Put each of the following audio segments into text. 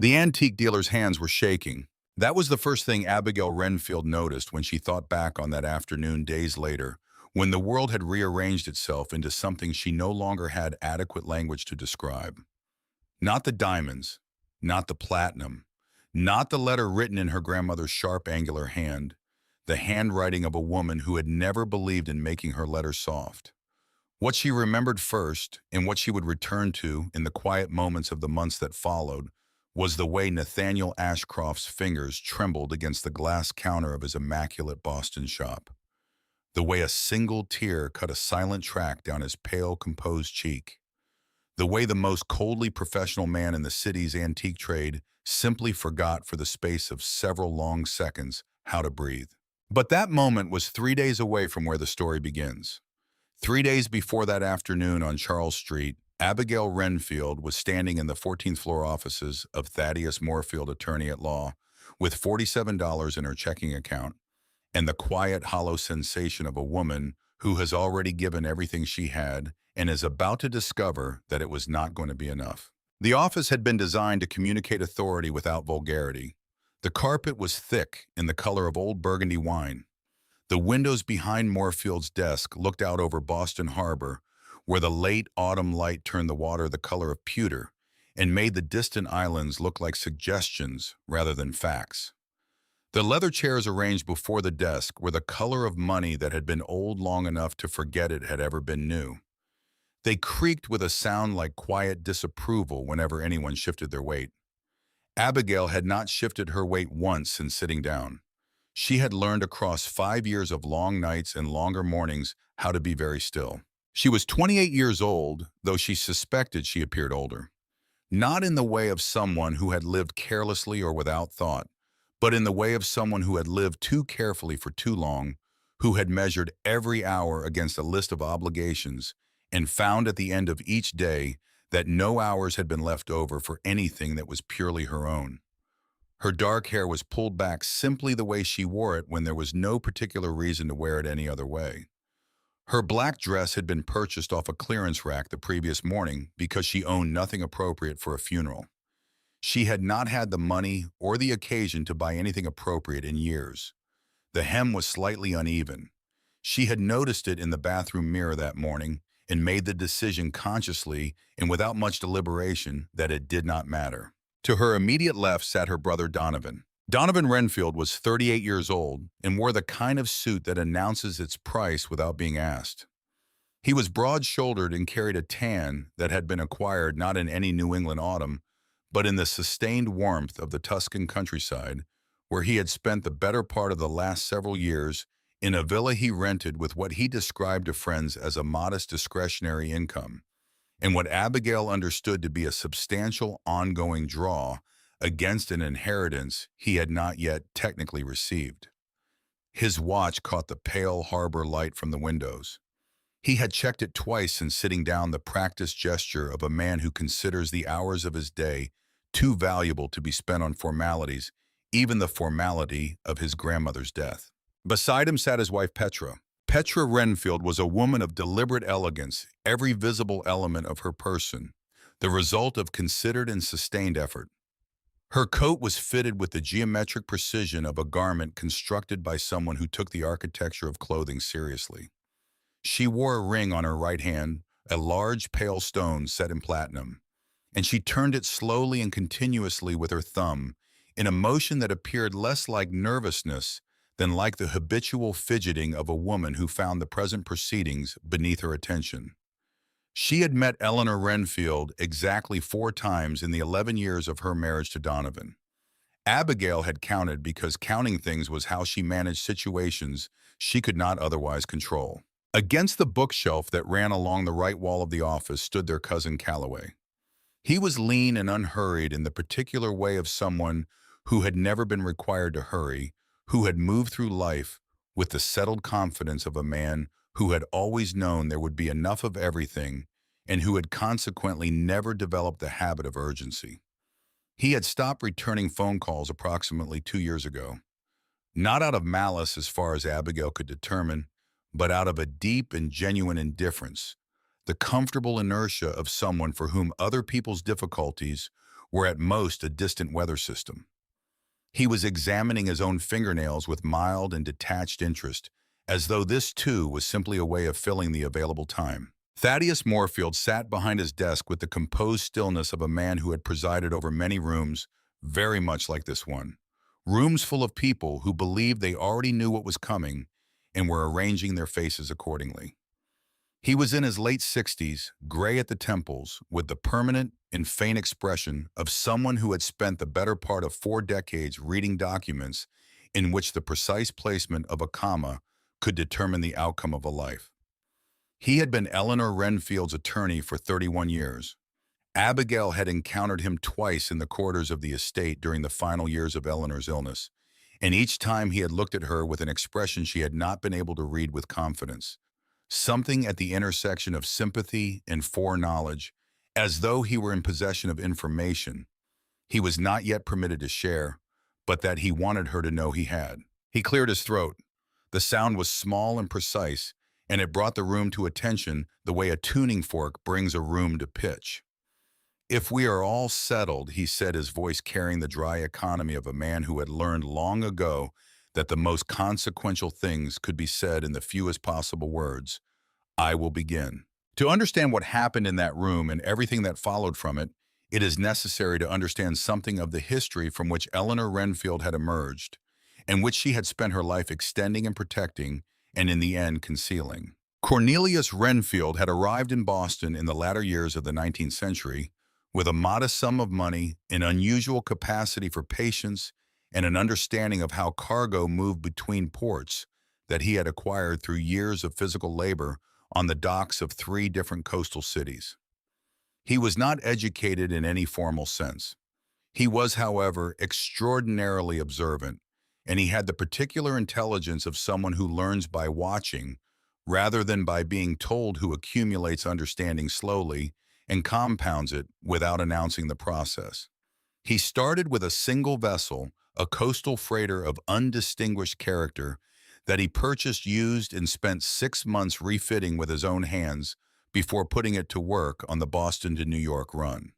The antique dealer's hands were shaking. That was the first thing Abigail Renfield noticed when she thought back on that afternoon days later, when the world had rearranged itself into something she no longer had adequate language to describe. Not the diamonds, not the platinum, not the letter written in her grandmother's sharp, angular hand, the handwriting of a woman who had never believed in making her letters soft. What she remembered first, and what she would return to in the quiet moments of the months that followed, was the way Nathaniel Ashcroft's fingers trembled against the glass counter of his immaculate Boston shop. The way a single tear cut a silent track down his pale, composed cheek. The way the most coldly professional man in the city's antique trade simply forgot for the space of several long seconds how to breathe. But that moment was 3 days away from where the story begins. 3 days before that afternoon on Charles Street, Abigail Renfield was standing in the 14th floor offices of Thaddeus Moorfield, attorney at law, with $47 in her checking account, and the quiet, hollow sensation of a woman who has already given everything she had and is about to discover that it was not going to be enough. The office had been designed to communicate authority without vulgarity. The carpet was thick in the color of old Burgundy wine. The windows behind Moorfield's desk looked out over Boston Harbor, where the late autumn light turned the water the color of pewter and made the distant islands look like suggestions rather than facts. The leather chairs arranged before the desk were the color of money that had been old long enough to forget it had ever been new. They creaked with a sound like quiet disapproval whenever anyone shifted their weight. Abigail had not shifted her weight once since sitting down. She had learned across 5 years of long nights and longer mornings how to be very still. She was 28 years old, though she suspected she appeared older. Not in the way of someone who had lived carelessly or without thought, but in the way of someone who had lived too carefully for too long, who had measured every hour against a list of obligations and found at the end of each day that no hours had been left over for anything that was purely her own. Her dark hair was pulled back simply the way she wore it when there was no particular reason to wear it any other way. Her black dress had been purchased off a clearance rack the previous morning because she owned nothing appropriate for a funeral. She had not had the money or the occasion to buy anything appropriate in years. The hem was slightly uneven. She had noticed it in the bathroom mirror that morning and made the decision consciously and without much deliberation that it did not matter. To her immediate left sat her brother Donovan. Donovan Renfield was 38 years old and wore the kind of suit that announces its price without being asked. He was broad-shouldered and carried a tan that had been acquired not in any New England autumn, but in the sustained warmth of the Tuscan countryside, where he had spent the better part of the last several years in a villa he rented with what he described to friends as a modest discretionary income, and what Abigail understood to be a substantial ongoing draw against an inheritance he had not yet technically received. His watch caught the pale harbor light from the windows. He had checked it twice since sitting down, the practiced gesture of a man who considers the hours of his day too valuable to be spent on formalities, even the formality of his grandmother's death. Beside him sat his wife Petra. Petra Renfield was a woman of deliberate elegance, every visible element of her person, the result of considered and sustained effort. Her coat was fitted with the geometric precision of a garment constructed by someone who took the architecture of clothing seriously. She wore a ring on her right hand, a large pale stone set in platinum, and she turned it slowly and continuously with her thumb, in a motion that appeared less like nervousness than like the habitual fidgeting of a woman who found the present proceedings beneath her attention. She had met Eleanor Renfield exactly 4 times in the 11 years of her marriage to Donovan. Abigail had counted because counting things was how she managed situations she could not otherwise control. Against the bookshelf that ran along the right wall of the office stood their cousin Calloway. He was lean and unhurried in the particular way of someone who had never been required to hurry, who had moved through life with the settled confidence of a man who had always known there would be enough of everything and who had consequently never developed the habit of urgency. He had stopped returning phone calls approximately 2 years ago, not out of malice as far as Abigail could determine, but out of a deep and genuine indifference, the comfortable inertia of someone for whom other people's difficulties were at most a distant weather system. He was examining his own fingernails with mild and detached interest, as though this too was simply a way of filling the available time. Thaddeus Moorfield sat behind his desk with the composed stillness of a man who had presided over many rooms, very much like this one. Rooms full of people who believed they already knew what was coming and were arranging their faces accordingly. He was in his late 60s, gray at the temples, with the permanent and faint expression of someone who had spent the better part of 4 decades reading documents in which the precise placement of a comma could determine the outcome of a life. He had been Eleanor Renfield's attorney for 31 years. Abigail had encountered him twice in the corridors of the estate during the final years of Eleanor's illness, and each time he had looked at her with an expression she had not been able to read with confidence. Something at the intersection of sympathy and foreknowledge, as though he were in possession of information he was not yet permitted to share, but that he wanted her to know he had. He cleared his throat. The sound was small and precise, and it brought the room to attention the way a tuning fork brings a room to pitch. "If we are all settled," he said, his voice carrying the dry economy of a man who had learned long ago that the most consequential things could be said in the fewest possible words, "I will begin." To understand what happened in that room and everything that followed from it, it is necessary to understand something of the history from which Eleanor Renfield had emerged, and which she had spent her life extending and protecting, and in the end concealing. Cornelius Renfield had arrived in Boston in the latter years of the 19th century with a modest sum of money, an unusual capacity for patience, and an understanding of how cargo moved between ports that he had acquired through years of physical labor on the docks of 3 different coastal cities. He was not educated in any formal sense. He was, however, extraordinarily observant, and he had the particular intelligence of someone who learns by watching rather than by being told, who accumulates understanding slowly and compounds it without announcing the process. He started with a single vessel, a coastal freighter of undistinguished character that he purchased used and spent 6 months refitting with his own hands before putting it to work on the Boston to New York run.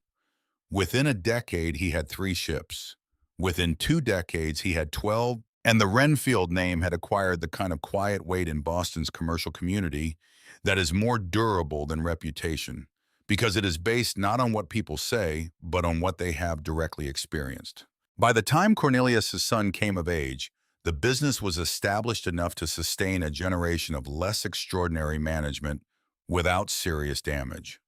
Within a decade, he had 3 ships. Within 2 decades, he had 12, and the Renfield name had acquired the kind of quiet weight in Boston's commercial community that is more durable than reputation, because it is based not on what people say, but on what they have directly experienced. By the time Cornelius' son came of age, the business was established enough to sustain a generation of less extraordinary management without serious damage.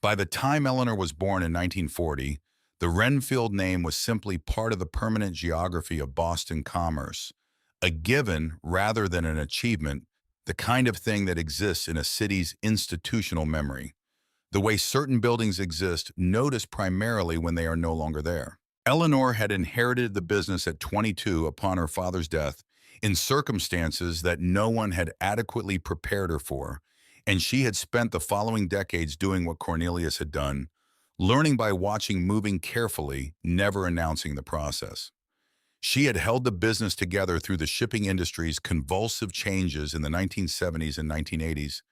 By the time Eleanor was born in 1940, the Renfield name was simply part of the permanent geography of Boston commerce, a given rather than an achievement, the kind of thing that exists in a city's institutional memory, the way certain buildings exist, noticed primarily when they are no longer there. Eleanor had inherited the business at 22 upon her father's death in circumstances that no one had adequately prepared her for, and she had spent the following decades doing what Cornelius had done, learning by watching, moving carefully, never announcing the process. She had held the business together through the shipping industry's convulsive changes in the 1970s and 1980s,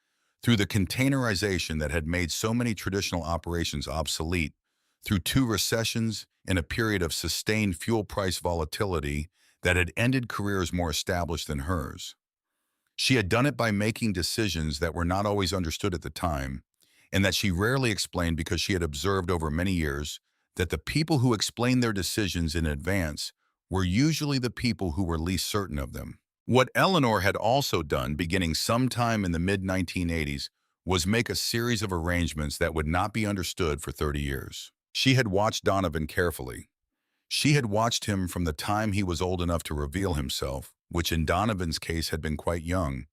through the containerization that had made so many traditional operations obsolete, through 2 recessions and a period of sustained fuel price volatility that had ended careers more established than hers. She had done it by making decisions that were not always understood at the time, and that she rarely explained because she had observed over many years that the people who explained their decisions in advance were usually the people who were least certain of them. What Eleanor had also done, beginning sometime in the mid-1980s, was make a series of arrangements that would not be understood for 30 years. She had watched Donovan carefully. She had watched him from the time he was old enough to reveal himself, which in Donovan's case had been quite young,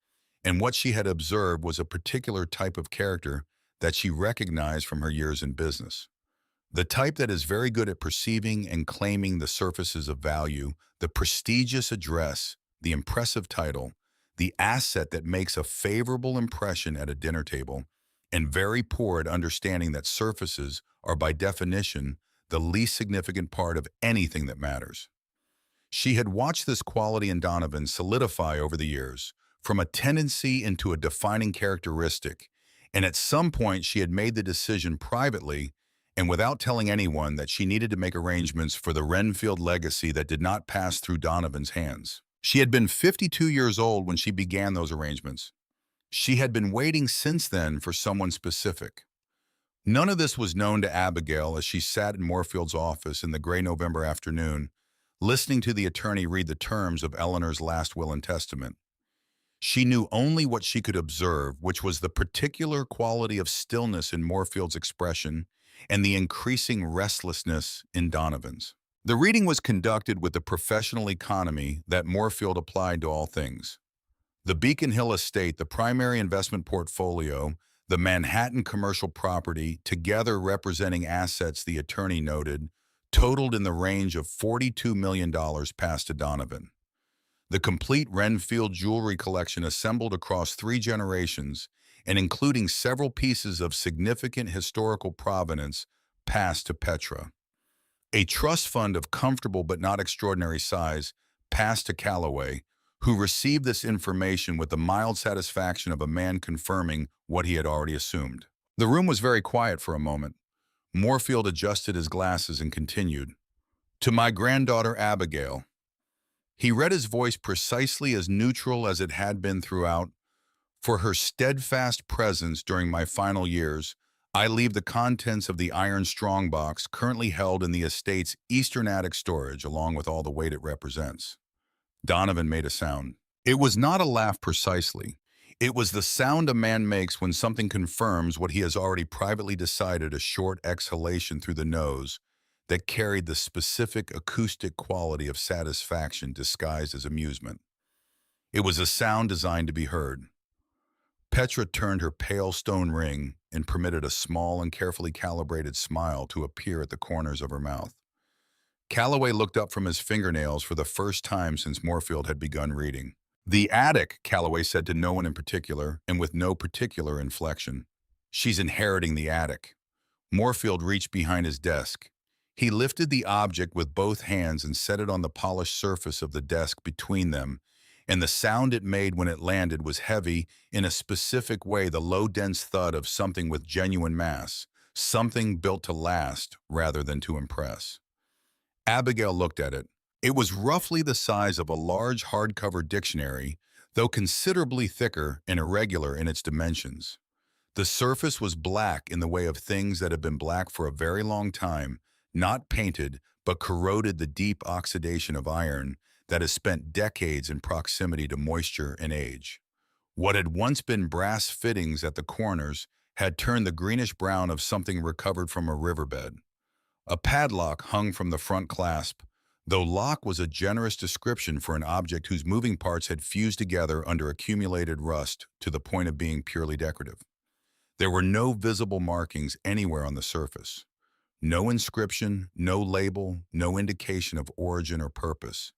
and what she had observed was a particular type of character that she recognized from her years in business. The type that is very good at perceiving and claiming the surfaces of value, the prestigious address, the impressive title, the asset that makes a favorable impression at a dinner table, and very poor at understanding that surfaces are by definition the least significant part of anything that matters. She had watched this quality in Donovan solidify over the years, from a tendency into a defining characteristic, and at some point she had made the decision privately and without telling anyone that she needed to make arrangements for the Renfield legacy that did not pass through Donovan's hands. She had been 52 years old when she began those arrangements. She had been waiting since then for someone specific. None of this was known to Abigail as she sat in Moorfield's office in the gray November afternoon, listening to the attorney read the terms of Eleanor's last will and testament. She knew only what she could observe, which was the particular quality of stillness in Moorfield's expression and the increasing restlessness in Donovan's. The reading was conducted with the professional economy that Moorfield applied to all things. The Beacon Hill estate, the primary investment portfolio, the Manhattan commercial property, together representing assets the attorney noted, totaled in the range of $42 million passed to Donovan. The complete Renfield jewelry collection assembled across 3 generations and including several pieces of significant historical provenance passed to Petra. A trust fund of comfortable but not extraordinary size passed to Calloway, who received this information with the mild satisfaction of a man confirming what he had already assumed. The room was very quiet for a moment. Moorfield adjusted his glasses and continued, "To my granddaughter Abigail." He read his voice precisely as neutral as it had been throughout. "For her steadfast presence during my final years, I leave the contents of the iron strongbox currently held in the estate's eastern attic storage along with all the weight it represents." Donovan made a sound. It was not a laugh precisely. It was the sound a man makes when something confirms what he has already privately decided, a short exhalation through the nose that carried the specific acoustic quality of satisfaction disguised as amusement. It was a sound designed to be heard. Petra turned her pale stone ring and permitted a small and carefully calibrated smile to appear at the corners of her mouth. Calloway looked up from his fingernails for the first time since Moorfield had begun reading. "The attic," Calloway said to no one in particular, and with no particular inflection. "She's inheriting the attic." Moorfield reached behind his desk. He lifted the object with both hands and set it on the polished surface of the desk between them, and the sound it made when it landed was heavy in a specific way, the low, dense thud of something with genuine mass, something built to last rather than to impress. Abigail looked at it. It was roughly the size of a large hardcover dictionary, though considerably thicker and irregular in its dimensions. The surface was black in the way of things that have been black for a very long time, not painted, but corroded the deep oxidation of iron that has spent decades in proximity to moisture and age. What had once been brass fittings at the corners had turned the greenish brown of something recovered from a riverbed. A padlock hung from the front clasp, though lock was a generous description for an object whose moving parts had fused together under accumulated rust to the point of being purely decorative. There were no visible markings anywhere on the surface. No inscription, no label, no indication of origin or purpose.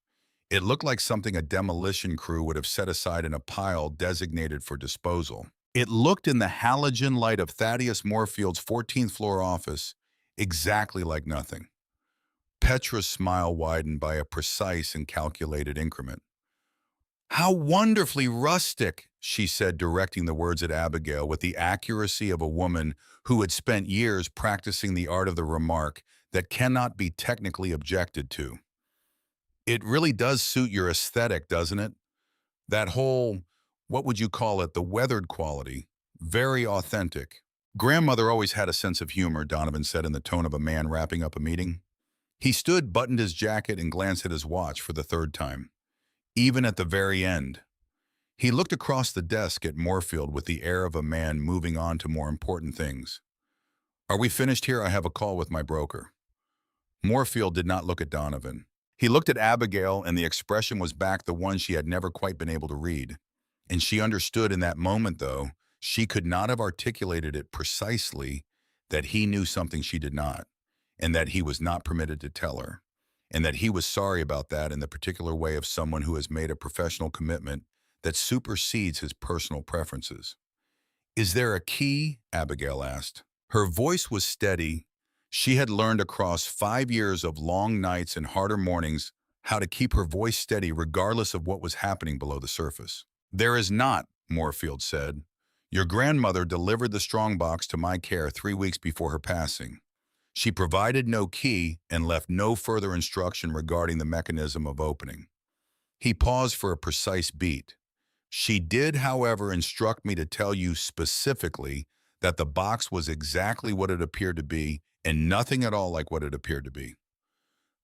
It looked like something a demolition crew would have set aside in a pile designated for disposal. It looked in the halogen light of Thaddeus Moorfield's 14th floor office exactly like nothing. Petra's smile widened by a precise and calculated increment. "How wonderfully rustic," she said, directing the words at Abigail with the accuracy of a woman who had spent years practicing the art of the remark that cannot be technically objected to. "It really does suit your aesthetic, doesn't it? That whole, what would you call it, the weathered quality. Very authentic." "Grandmother always had a sense of humor," Donovan said in the tone of a man wrapping up a meeting. He stood, buttoned his jacket, and glanced at his watch for the 3rd time. Even at the very end. He looked across the desk at Moorfield with the air of a man moving on to more important things. "Are we finished here? I have a call with my broker." Moorfield did not look at Donovan. He looked at Abigail, and the expression was back the one she had never quite been able to read. And she understood in that moment, though she could not have articulated it precisely, that he knew something she did not, and that he was not permitted to tell her, and that he was sorry about that in the particular way of someone who has made a professional commitment that supersedes his personal preferences. "Is there a key?" Abigail asked. Her voice was steady. She had learned across 5 years of long nights and harder mornings how to keep her voice steady regardless of what was happening below the surface. "There is not," Moorfield said. "Your grandmother delivered the strongbox to my care 3 weeks before her passing. She provided no key and left no further instruction regarding the mechanism of opening. He paused for a precise beat. She did, however, instruct me to tell you specifically that the box was exactly what it appeared to be and nothing at all like what it appeared to be.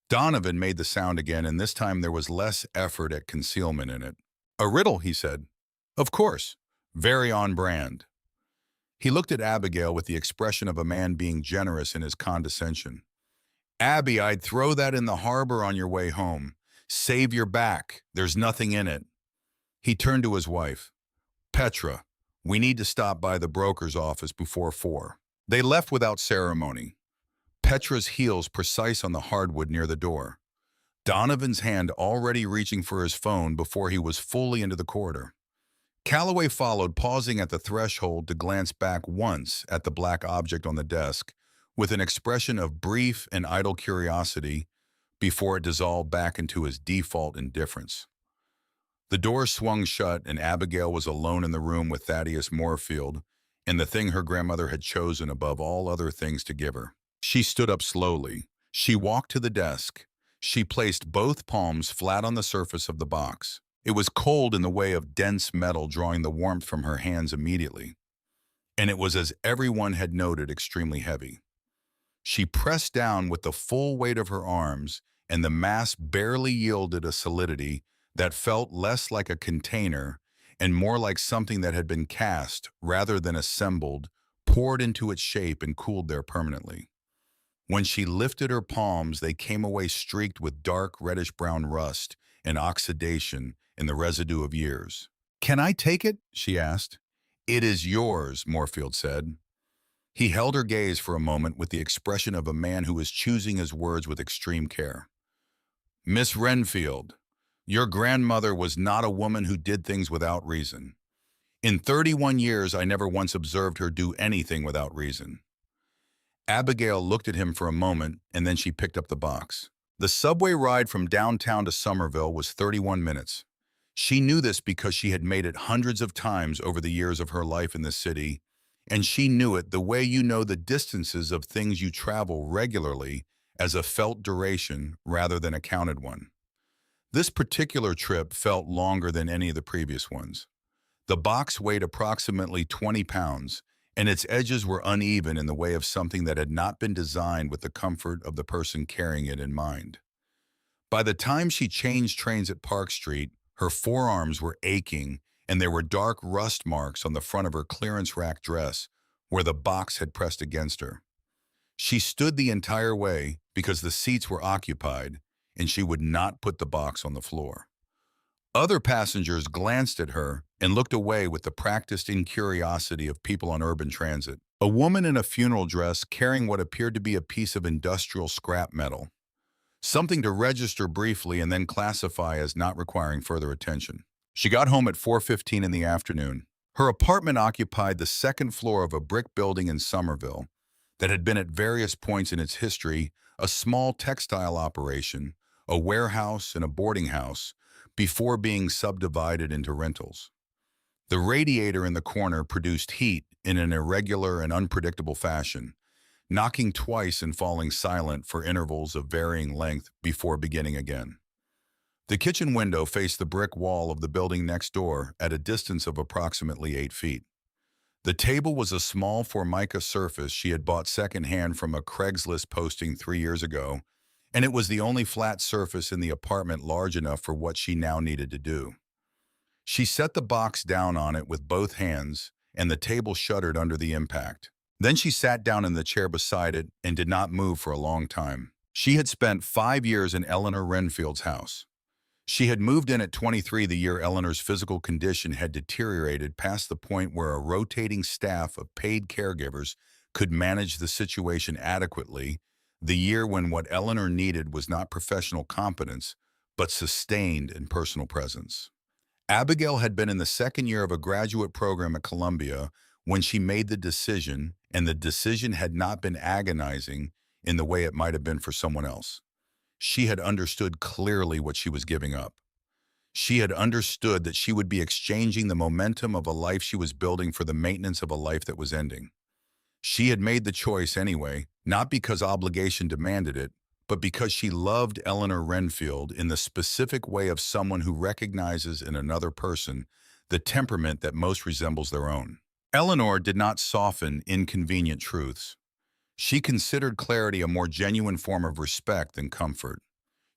Donovan made the sound again, and this time there was less effort at concealment in it. A riddle, he said. Of course. Very on brand. He looked at Abigail with the expression of a man being generous in his condescension. Abby, I'd throw that in the harbor on your way home. Save your back. There's nothing in it. He turned to his wife. Petra, we need to stop by the broker's office before 4. They left without ceremony, Petra's heels precise on the hardwood near the door. Donovan's hand already reaching for his phone before he was fully into the corridor. Calloway followed, pausing at the threshold to glance back once at the black object on the desk, with an expression of brief and idle curiosity before it dissolved back into his default indifference. The door swung shut, and Abigail was alone in the room with Thaddeus Moorfield and the thing her grandmother had chosen above all other things to give her. She stood up slowly. She walked to the desk. She placed both palms flat on the surface of the box. It was cold in the way of dense metal, drawing the warmth from her hands immediately. And it was, as everyone had noted, extremely heavy. She pressed down with the full weight of her arms, and the mass barely yielded a solidity that felt less like a container and more like something that had been cast rather than assembled, poured into its shape and cooled there permanently. When she lifted her palms, they came away streaked with dark reddish-brown rust and oxidation in the residue of years. "Can I take it?" she asked. "It is yours," Moorfield said. He held her gaze for a moment with the expression of a man who is choosing his words with extreme care. "Miss Renfield, your grandmother was not a woman who did things without reason. In 31 years, I never once observed her do anything without reason." Abigail looked at him for a moment, and then she picked up the box. The subway ride from downtown to Somerville was 31 minutes. She knew this because she had made it hundreds of times over the years of her life in the city, and she knew it the way you know the distances of things you travel regularly as a felt duration rather than a counted one. This particular trip felt longer than any of the previous ones. The box weighed approximately 20 pounds, and its edges were uneven in the way of something that had not been designed with the comfort of the person carrying it in mind. By the time she changed trains at Park Street, her forearms were aching, and there were dark rust marks on the front of her clearance rack dress where the box had pressed against her. She stood the entire way because the seats were occupied, and she would not put the box on the floor. Other passengers glanced at her and looked away with the practiced incuriosity of people on urban transit. A woman in a funeral dress carrying what appeared to be a piece of industrial scrap metal, something to register briefly and then classify as not requiring further attention. She got home at 4:15 in the afternoon. Her apartment occupied the second floor of a brick building in Somerville that had been at various points in its history a small textile operation, a warehouse, and a boarding house, before being subdivided into rentals. The radiator in the corner produced heat in an irregular and unpredictable fashion, knocking twice and falling silent for intervals of varying length before beginning again. The kitchen window faced the brick wall of the building next door at a distance of approximately 8 feet. The table was a small Formica surface she had bought secondhand from a Craigslist posting 3 years ago, and it was the only flat surface in the apartment large enough for what she now needed to do. She set the box down on it with both hands, and the table shuddered under the impact. Then she sat down in the chair beside it and did not move for a long time. She had spent 5 years in Eleanor Renfield's house. She had moved in at 23 the year Eleanor's physical condition had deteriorated past the point where a rotating staff of paid caregivers could manage the situation adequately, the year when what Eleanor needed was not professional competence, but sustained and personal presence. Abigail had been in the second year of a graduate program at Columbia when she made the decision, and the decision had not been agonizing in the way it might have been for someone else. She had understood clearly what she was giving up. She had understood that she would be exchanging the momentum of a life she was building for the maintenance of a life that was ending. She had made the choice anyway, not because obligation demanded it, but because she loved Eleanor Renfield in the specific way of someone who recognizes in another person the temperament that most resembles their own. Eleanor did not soften inconvenient truths. She considered clarity a more genuine form of respect than comfort.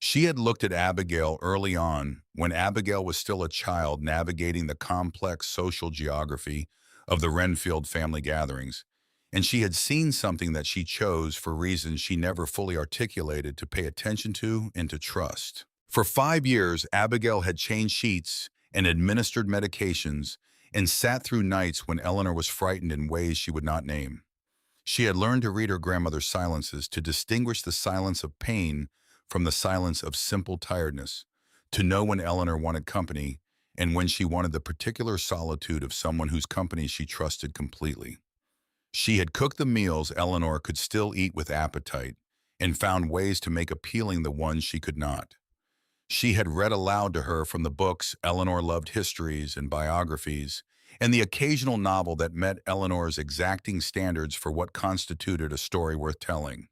She had looked at Abigail early on, when Abigail was still a child navigating the complex social geography of the Renfield family gatherings, and she had seen something that she chose for reasons she never fully articulated to pay attention to and to trust. For 5 years, Abigail had changed sheets and administered medications and sat through nights when Eleanor was frightened in ways she would not name. She had learned to read her grandmother's silences, to distinguish the silence of pain from the silence of simple tiredness, to know when Eleanor wanted company and when she wanted the particular solitude of someone whose company she trusted completely. She had cooked the meals Eleanor could still eat with appetite and found ways to make appealing the ones she could not. She had read aloud to her from the books Eleanor loved, histories and biographies, and the occasional novel that met Eleanor's exacting standards for what constituted a story worth telling.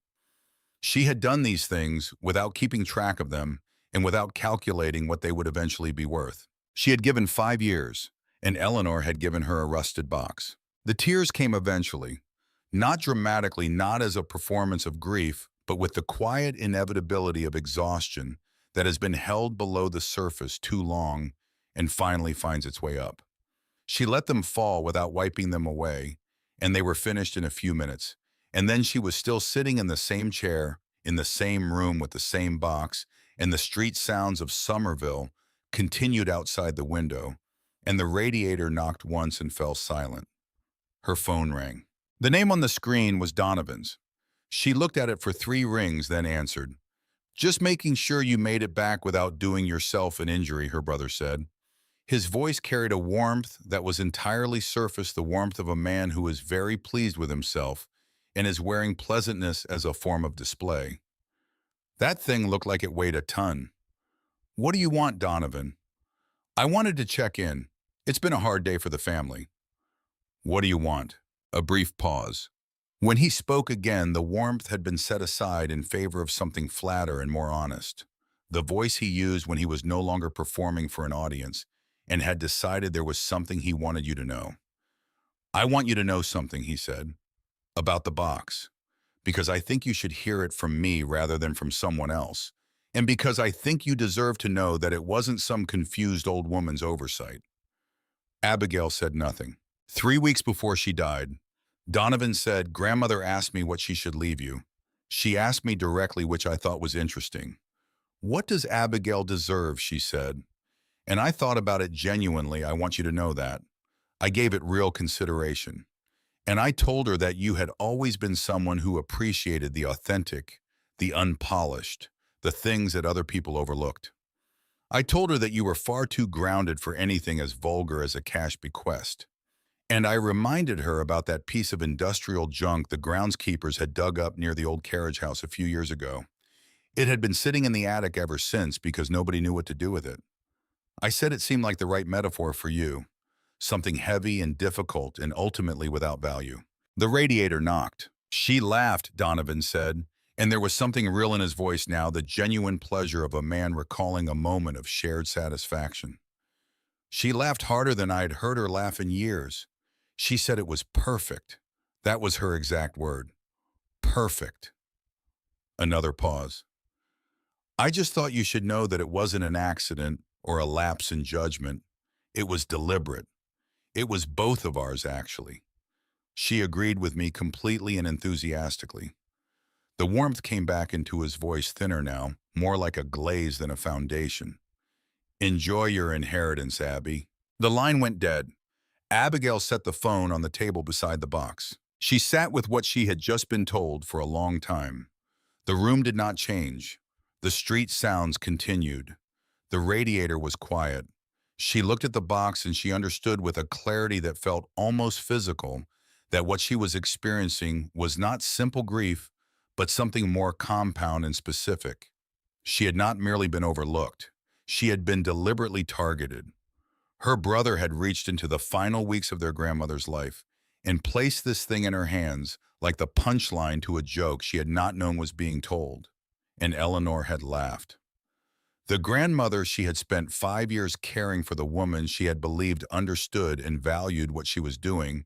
She had done these things without keeping track of them and without calculating what they would eventually be worth. She had given 5 years, and Eleanor had given her a rusted box. The tears came eventually, not dramatically, not as a performance of grief, but with the quiet inevitability of exhaustion that has been held below the surface too long and finally finds its way up. She let them fall without wiping them away, and they were finished in a few minutes. And then she was still sitting in the same chair, in the same room with the same box, and the street sounds of Somerville continued outside the window, and the radiator knocked once and fell silent. Her phone rang. The name on the screen was Donovan's. She looked at it for 3 rings, then answered. "Just making sure you made it back without doing yourself an injury," her brother said. His voice carried a warmth that was entirely surface, the warmth of a man who is very pleased with himself and is wearing pleasantness as a form of display. That thing looked like it weighed a ton. "What do you want, Donovan?" "I wanted to check in. It's been a hard day for the family." "What do you want?" A brief pause. When he spoke again, the warmth had been set aside in favor of something flatter and more honest. The voice he used when he was no longer performing for an audience and had decided there was something he wanted you to know. "I want you to know something," he said, "about the box, because I think you should hear it from me rather than from someone else, and because I think you deserve to know that it wasn't some confused old woman's oversight." Abigail said nothing. 3 weeks before she died, Donovan said, "Grandmother asked me what she should leave you. She asked me directly, which I thought was interesting. 'What does Abigail deserve?' she said. And I thought about it genuinely. I want you to know that. I gave it real consideration. And I told her that you had always been someone who appreciated the authentic, the unpolished, the things that other people overlooked. I told her that you were far too grounded for anything as vulgar as a cash bequest. And I reminded her about that piece of industrial junk the groundskeepers had dug up near the old carriage house a few years ago. It had been sitting in the attic ever since because nobody knew what to do with it. I said it seemed like the right metaphor for you, something heavy and difficult and ultimately without value." The radiator knocked. "She laughed," Donovan said, and there was something real in his voice now, the genuine pleasure of a man recalling a moment of shared satisfaction. "She laughed harder than I had heard her laugh in years. She said it was perfect." That was her exact word. Perfect. Another pause. "I just thought you should know that it wasn't an accident or a lapse in judgment. It was deliberate. It was both of ours, actually." She agreed with me completely and enthusiastically. The warmth came back into his voice, thinner now, more like a glaze than a foundation. "Enjoy your inheritance, Abby." The line went dead. Abigail set the phone on the table beside the box. She sat with what she had just been told for a long time. The room did not change. The street sounds continued. The radiator was quiet. She looked at the box and she understood with a clarity that felt almost physical that what she was experiencing was not simple grief, but something more compound and specific. She had not merely been overlooked. She had been deliberately targeted. Her brother had reached into the final weeks of their grandmother's life, and placed this thing in her hands like the punchline to a joke she had not known was being told. And Eleanor had laughed. The grandmother she had spent 5 years caring for, the woman she had believed understood and valued what she was doing,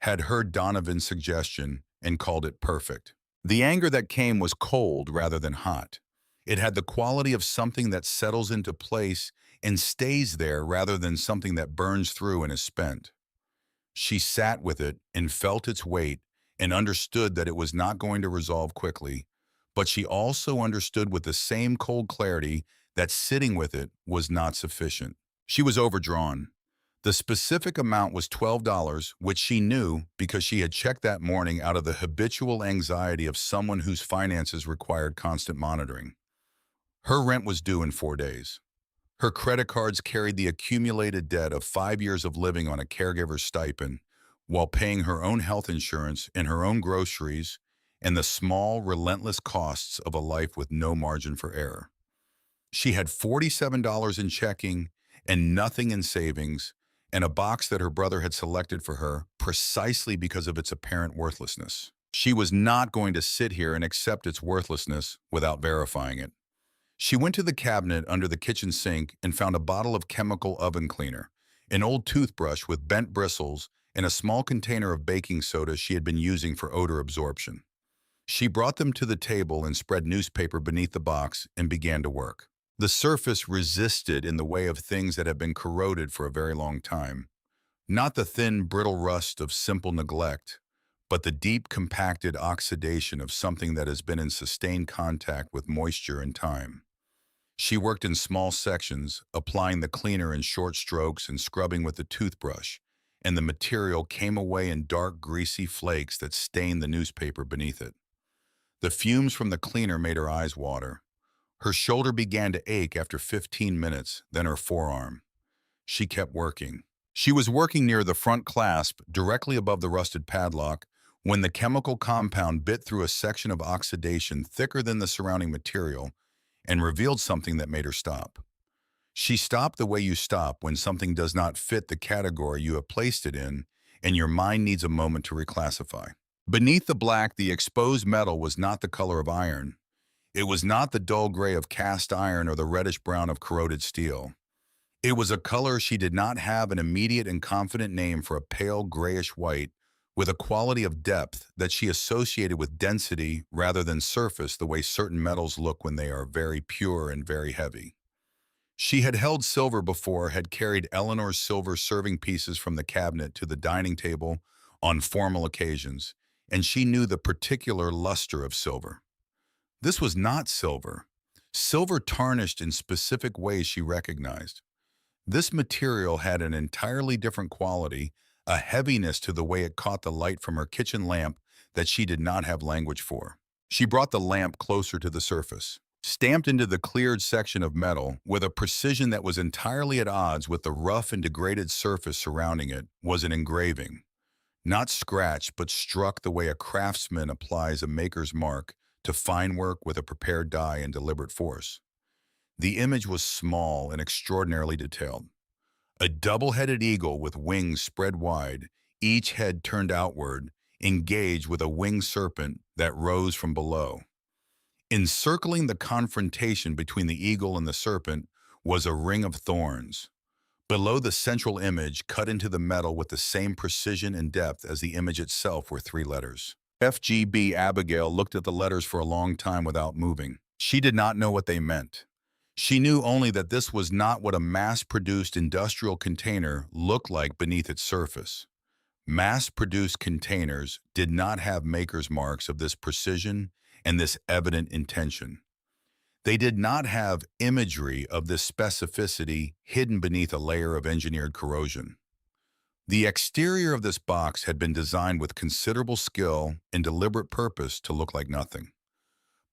had heard Donovan's suggestion and called it perfect. The anger that came was cold rather than hot. It had the quality of something that settles into place and stays there rather than something that burns through and is spent. She sat with it and felt its weight and understood that it was not going to resolve quickly, but she also understood with the same cold clarity that sitting with it was not sufficient. She was overdrawn. The specific amount was $12, which she knew because she had checked that morning out of the habitual anxiety of someone whose finances required constant monitoring. Her rent was due in 4 days. Her credit cards carried the accumulated debt of 5 years of living on a caregiver's stipend, while paying her own health insurance and her own groceries and the small, relentless costs of a life with no margin for error. She had $47 in checking and nothing in savings, and a box that her brother had selected for her precisely because of its apparent worthlessness. She was not going to sit here and accept its worthlessness without verifying it. She went to the cabinet under the kitchen sink and found a bottle of chemical oven cleaner, an old toothbrush with bent bristles, and a small container of baking soda she had been using for odor absorption. She brought them to the table and spread newspaper beneath the box and began to work. The surface resisted in the way of things that had been corroded for a very long time. Not the thin, brittle rust of simple neglect, but the deep, compacted oxidation of something that has been in sustained contact with moisture and time. She worked in small sections, applying the cleaner in short strokes and scrubbing with the toothbrush, and the material came away in dark, greasy flakes that stained the newspaper beneath it. The fumes from the cleaner made her eyes water. Her shoulder began to ache after 15 minutes, then her forearm. She kept working. She was working near the front clasp, directly above the rusted padlock, when the chemical compound bit through a section of oxidation thicker than the surrounding material and revealed something that made her stop. She stopped the way you stop when something does not fit the category you have placed it in and your mind needs a moment to reclassify. Beneath the black, the exposed metal was not the color of iron. It was not the dull gray of cast iron or the reddish brown of corroded steel. It was a color she did not have an immediate and confident name for, a pale grayish white with a quality of depth that she associated with density rather than surface, the way certain metals look when they are very pure and very heavy. She had held silver before, had carried Eleanor's silver serving pieces from the cabinet to the dining table on formal occasions, and she knew the particular luster of silver. This was not silver. Silver tarnished in specific ways she recognized. This material had an entirely different quality, a heaviness to the way it caught the light from her kitchen lamp that she did not have language for. She brought the lamp closer to the surface. Stamped into the cleared section of metal, with a precision that was entirely at odds with the rough and degraded surface surrounding it, was an engraving. Not scratched, but struck the way a craftsman applies a maker's mark to fine work with a prepared die and deliberate force. The image was small and extraordinarily detailed. A double-headed eagle with wings spread wide, each head turned outward, engaged with a winged serpent that rose from below. Encircling the confrontation between the eagle and the serpent was a ring of thorns. Below the central image, cut into the metal with the same precision and depth as the image itself, were 3 letters. FGB. Abigail looked at the letters for a long time without moving. She did not know what they meant. She knew only that this was not what a mass-produced industrial container looked like beneath its surface. Mass-produced containers did not have maker's marks of this precision and this evident intention. They did not have imagery of this specificity hidden beneath a layer of engineered corrosion. The exterior of this box had been designed with considerable skill and deliberate purpose to look like nothing.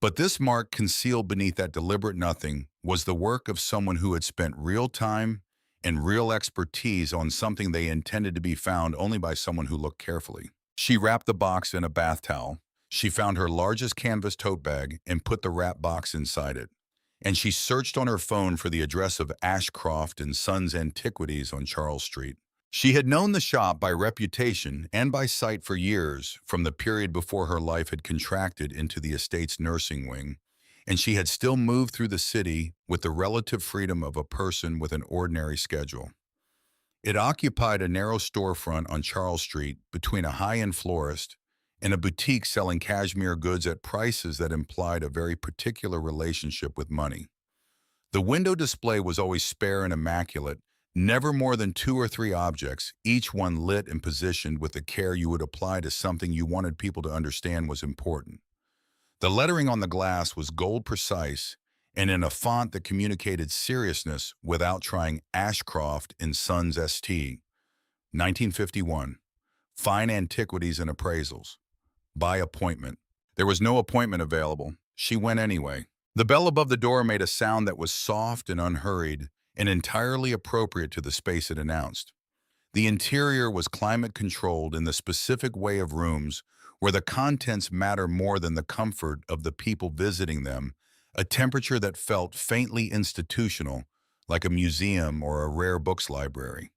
But this mark concealed beneath that deliberate nothing was the work of someone who had spent real time and real expertise on something they intended to be found only by someone who looked carefully. She wrapped the box in a bath towel. She found her largest canvas tote bag and put the wrap box inside it. And she searched on her phone for the address of Ashcroft and Sons Antiquities on Charles Street. She had known the shop by reputation and by sight for years, from the period before her life had contracted into the estate's nursing wing, and she had still moved through the city with the relative freedom of a person with an ordinary schedule. It occupied a narrow storefront on Charles Street between a high-end florist and a boutique selling cashmere goods at prices that implied a very particular relationship with money. The window display was always spare and immaculate, never more than two or three objects, each one lit and positioned with the care you would apply to something you wanted people to understand was important. The lettering on the glass was gold precise and in a font that communicated seriousness without trying Ashcroft and Sons St. 1951. Fine antiquities and appraisals. By appointment. There was no appointment available. She went anyway. The bell above the door made a sound that was soft and unhurried and entirely appropriate to the space it announced. The interior was climate-controlled in the specific way of rooms where the contents matter more than the comfort of the people visiting them, a temperature that felt faintly institutional, like a museum or a rare books library.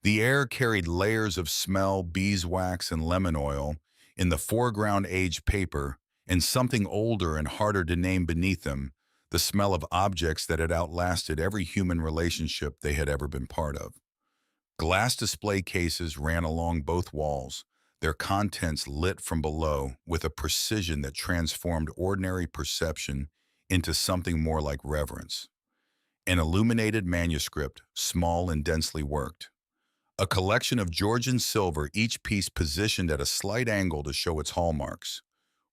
The air carried layers of smell, beeswax, and lemon oil, in the foreground aged paper, and something older and harder to name beneath them, the smell of objects that had outlasted every human relationship they had ever been part of. Glass display cases ran along both walls, their contents lit from below with a precision that transformed ordinary perception into something more like reverence. An illuminated manuscript, small and densely worked. A collection of Georgian silver, each piece positioned at a slight angle to show its hallmarks.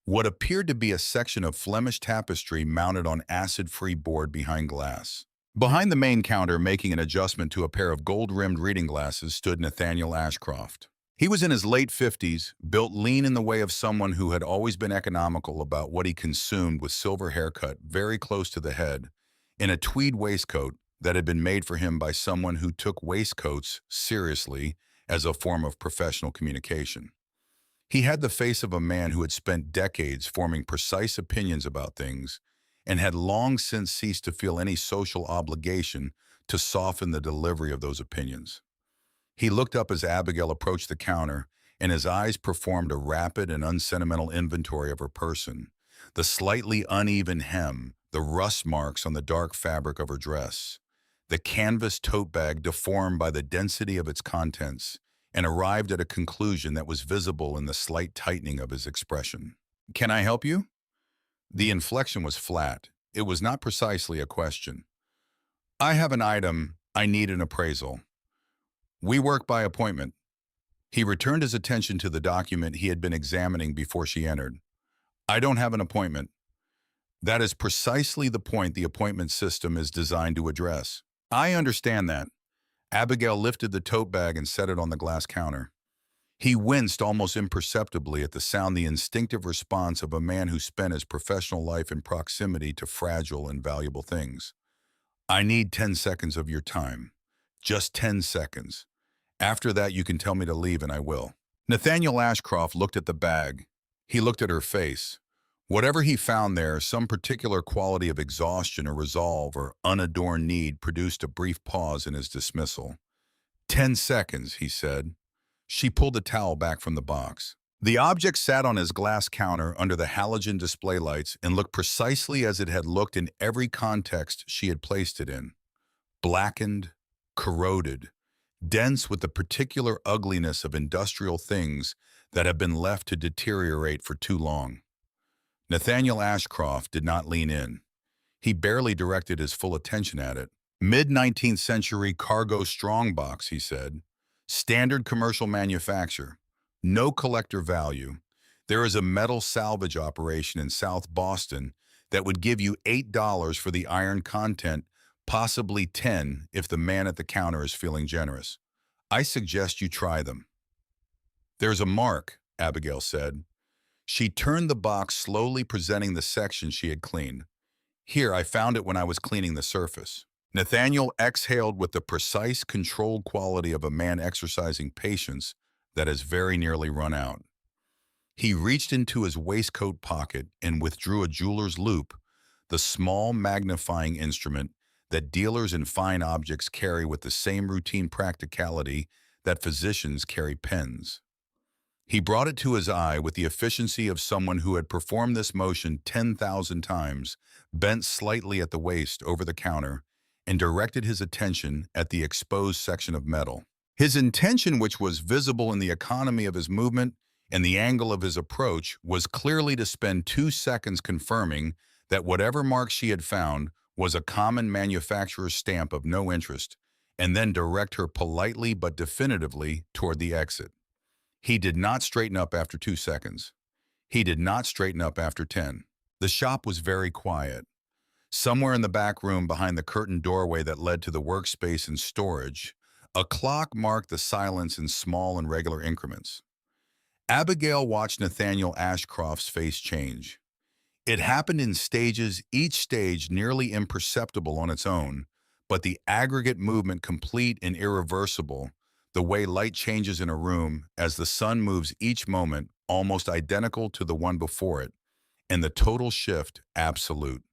What appeared to be a section of Flemish tapestry mounted on acid-free board behind glass. Behind the main counter, making an adjustment to a pair of gold-rimmed reading glasses, stood Nathaniel Ashcroft. He was in his late 50s, built lean in the way of someone who had always been economical about what he consumed, with silver haircut very close to the head, in a tweed waistcoat that had been made for him by someone who took waistcoats seriously as a form of professional communication. He had the face of a man who had spent decades forming precise opinions about things and had long since ceased to feel any social obligation to soften the delivery of those opinions. He looked up as Abigail approached the counter, and his eyes performed a rapid and unsentimental inventory of her person, the slightly uneven hem, the rust marks on the dark fabric of her dress, the canvas tote bag deformed by the density of its contents, and arrived at a conclusion that was visible in the slight tightening of his expression. "Can I help you?" The inflection was flat. It was not precisely a question. "I have an item. I need an appraisal. We work by appointment." He returned his attention to the document he had been examining before she entered. "I don't have an appointment." That is precisely the point the appointment system is designed to address. "I understand that." Abigail lifted the tote bag and set it on the glass counter. He winced almost imperceptibly at the sound, the instinctive response of a man who spent his professional life in proximity to fragile and valuable things. "I need 10 seconds of your time. Just 10 seconds. After that, you can tell me to leave and I will." Nathaniel Ashcroft looked at the bag. He looked at her face. Whatever he found there, some particular quality of exhaustion or resolve or unadorned need, produced a brief pause in his dismissal. 10 seconds, he said. She pulled the towel back from the box. The object sat on his glass counter under the halogen display lights and looked precisely as it had looked in every context she had placed it in. Blackened, corroded, dense with the particular ugliness of industrial things that have been left to deteriorate for too long. Nathaniel Ashcroft did not lean in. He barely directed his full attention at it. "Mid-19th century cargo strongbox," he said. "Standard commercial manufacture. No collector value. There is a metal salvage operation in South Boston that would give you $8 for the iron content, possibly 10 if the man at the counter is feeling generous. I suggest you try them." "There's a mark," Abigail said. She turned the box, slowly presenting the section she had cleaned. "Here, I found it when I was cleaning the surface." Nathaniel exhaled with the precise, controlled quality of a man exercising patience that has very nearly run out. He reached into his waistcoat pocket and withdrew a jeweler's loupe, the small magnifying instrument that dealers in fine objects carry with the same routine practicality that physicians carry pens. He brought it to his eye with the efficiency of someone who had performed this motion 10,000 times, bent slightly at the waist over the counter, and directed his attention at the exposed section of metal. His intention, which was visible in the economy of his movement and the angle of his approach, was clearly to spend 2 seconds confirming that whatever mark she had found was a common manufacturer's stamp of no interest, and then direct her politely but definitively toward the exit. He did not straighten up after 2 seconds. He did not straighten up after 10. The shop was very quiet. Somewhere in the back room behind the curtained doorway that led to the workspace and storage, a clock marked the silence in small and regular increments. Abigail watched Nathaniel Ashcroft's face change. It happened in stages, each stage nearly imperceptible on its own, but the aggregate movement complete and irreversible, the way light changes in a room as the sun moves each moment almost identical to the one before it, and the total shift absolute.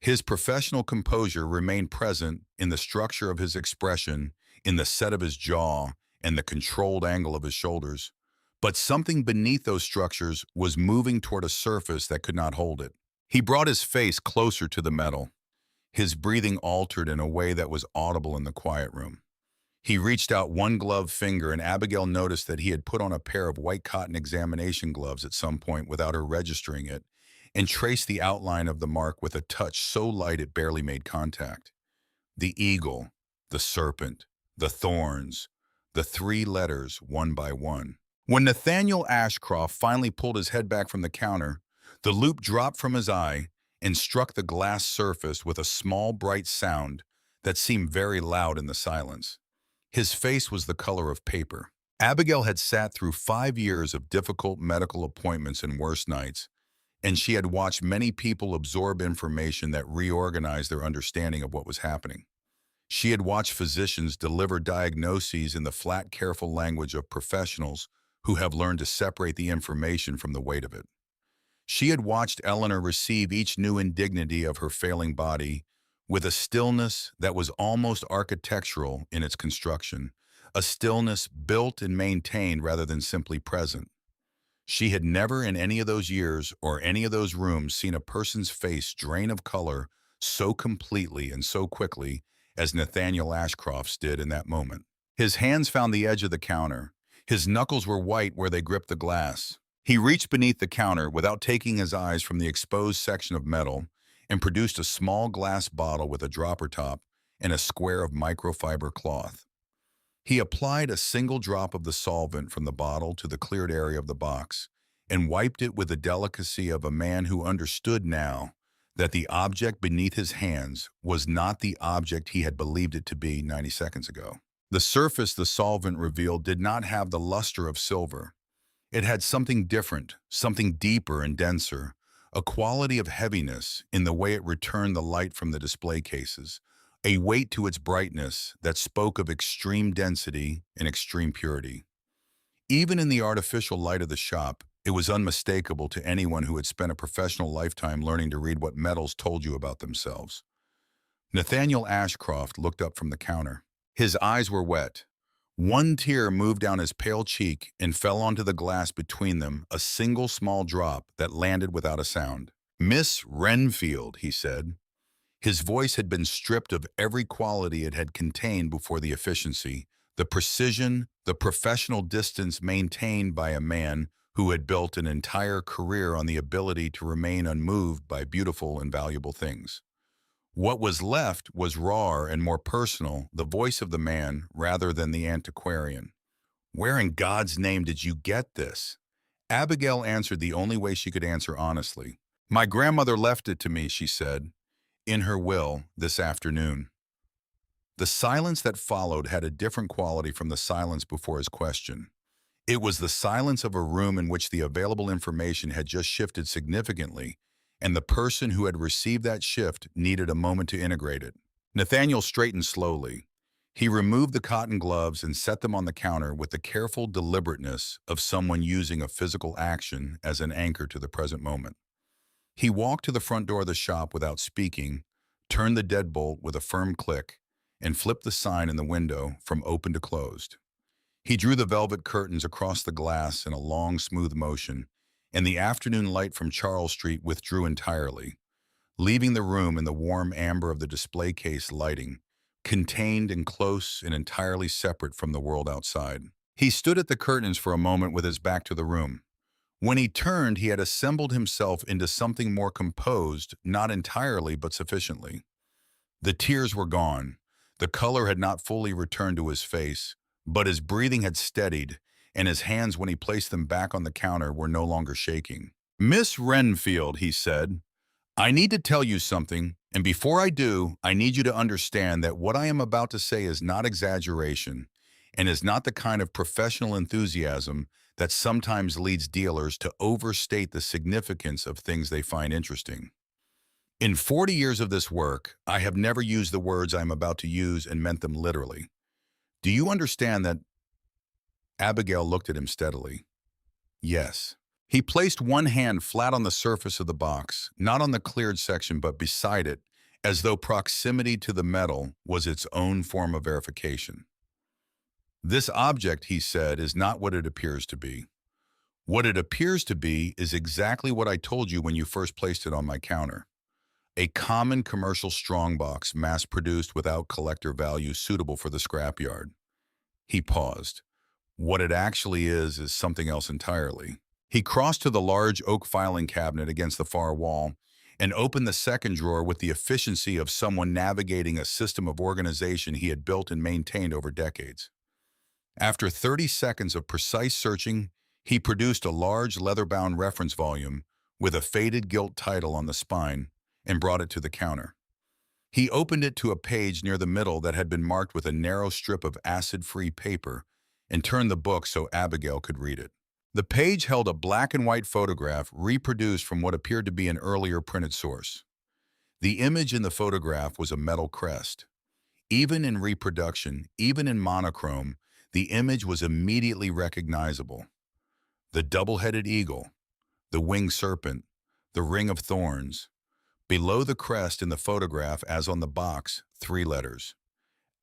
His professional composure remained present in the structure of his expression, in the set of his jaw, and the controlled angle of his shoulders. But something beneath those structures was moving toward a surface that could not hold it. He brought his face closer to the metal. His breathing altered in a way that was audible in the quiet room. He reached out one gloved finger, and Abigail noticed that he had put on a pair of white cotton examination gloves at some point without her registering it, and traced the outline of the mark with a touch so light it barely made contact. The eagle, the serpent, the thorns, the 3 letters one by one. When Nathaniel Ashcroft finally pulled his head back from the counter, the loop dropped from his eye and struck the glass surface with a small, bright sound that seemed very loud in the silence. His face was the color of paper. Abigail had sat through 5 years of difficult medical appointments and worse nights, and she had watched many people absorb information that reorganized their understanding of what was happening. She had watched physicians deliver diagnoses in the flat, careful language of professionals who have learned to separate the information from the weight of it. She had watched Eleanor receive each new indignity of her failing body with a stillness that was almost architectural in its construction, a stillness built and maintained rather than simply present. She had never in any of those years or any of those rooms seen a person's face drain of color so completely and so quickly as Nathaniel Ashcroft's did in that moment. His hands found the edge of the counter. His knuckles were white where they gripped the glass. He reached beneath the counter without taking his eyes from the exposed section of metal and produced a small glass bottle with a dropper top and a square of microfiber cloth. He applied a single drop of the solvent from the bottle to the cleared area of the box and wiped it with the delicacy of a man who understood now that the object beneath his hands was not the object he had believed it to be 90 seconds ago. The surface the solvent revealed did not have the luster of silver. It had something different, something deeper and denser, a quality of heaviness in the way it returned the light from the display cases, a weight to its brightness that spoke of extreme density and extreme purity. Even in the artificial light of the shop, it was unmistakable to anyone who had spent a professional lifetime learning to read what metals told you about themselves. Nathaniel Ashcroft looked up from the counter. His eyes were wet. One tear moved down his pale cheek and fell onto the glass between them, a single small drop that landed without a sound. "Miss Renfield," he said. His voice had been stripped of every quality it had contained before: the efficiency, the precision, the professional distance maintained by a man who had built an entire career on the ability to remain unmoved by beautiful and valuable things. What was left was rawer and more personal, the voice of the man rather than the antiquarian. "Where in God's name did you get this?" Abigail answered the only way she could answer honestly. "My grandmother left it to me," she said, "in her will this afternoon." The silence that followed had a different quality from the silence before his question. It was the silence of a room in which the available information had just shifted significantly, and the person who had received that shift needed a moment to integrate it. Nathaniel straightened slowly. He removed the cotton gloves and set them on the counter with the careful deliberateness of someone using a physical action as an anchor to the present moment. He walked to the front door of the shop without speaking, turned the deadbolt with a firm click, and flipped the sign in the window from open to closed. He drew the velvet curtains across the glass in a long, smooth motion, and the afternoon light from Charles Street withdrew entirely, leaving the room in the warm amber of the display case lighting, contained and close and entirely separate from the world outside. He stood at the curtains for a moment with his back to the room. When he turned, he had assembled himself into something more composed, not entirely, but sufficiently. The tears were gone. The color had not fully returned to his face, but his breathing had steadied, and his hands, when he placed them back on the counter, were no longer shaking. "Miss Renfield," he said, "I need to tell you something, and before I do, I need you to understand that what I am about to say is not exaggeration and is not the kind of professional enthusiasm that sometimes leads dealers to overstate the significance of things they find interesting. In 40 years of this work, I have never used the words I am about to use and meant them literally. Do you understand that?" Abigail looked at him steadily. "Yes." He placed one hand flat on the surface of the box, not on the cleared section but beside it, as though proximity to the metal was its own form of verification. "This object," he said, "is not what it appears to be. What it appears to be is exactly what I told you when you first placed it on my counter. A common commercial strongbox, mass-produced without collector value, suitable for the scrapyard." He paused. "What it actually is something else entirely." He crossed to the large oak filing cabinet against the far wall and opened the second drawer with the efficiency of someone navigating a system of organization he had built and maintained over decades. After 30 seconds of precise searching, he produced a large leather-bound reference volume with a faded gilt title on the spine and brought it to the counter. He opened it to a page near the middle that had been marked with a narrow strip of acid-free paper and turned the book so Abigail could read it. The page held a black and white photograph reproduced from what appeared to be an earlier printed source. The image in the photograph was a metal crest. Even in reproduction, even in monochrome, the image was immediately recognizable. The double-headed eagle, the winged serpent, the ring of thorns. Below the crest in the photograph, as on the box, 3 letters.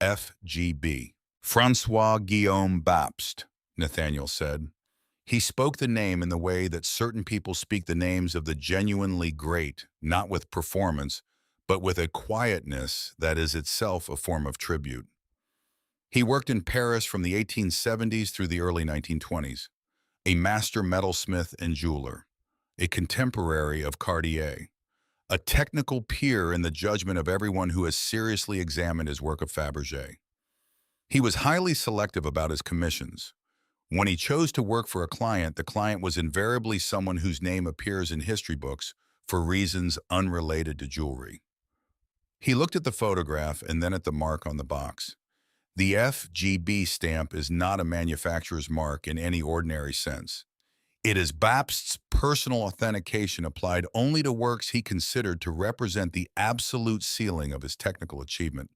FGB. "Francois Guillaume Baptiste," Nathaniel said. He spoke the name in the way that certain people speak the names of the genuinely great, not with performance, but with a quietness that is itself a form of tribute. He worked in Paris from the 1870s through the early 1920s, a master metalsmith and jeweler, a contemporary of Cartier, a technical peer in the judgment of everyone who has seriously examined his work of Fabergé. He was highly selective about his commissions. When he chose to work for a client, the client was invariably someone whose name appears in history books for reasons unrelated to jewelry. He looked at the photograph and then at the mark on the box. The FGB stamp is not a manufacturer's mark in any ordinary sense. It is Baptiste's personal authentication applied only to works he considered to represent the absolute ceiling of his technical achievement.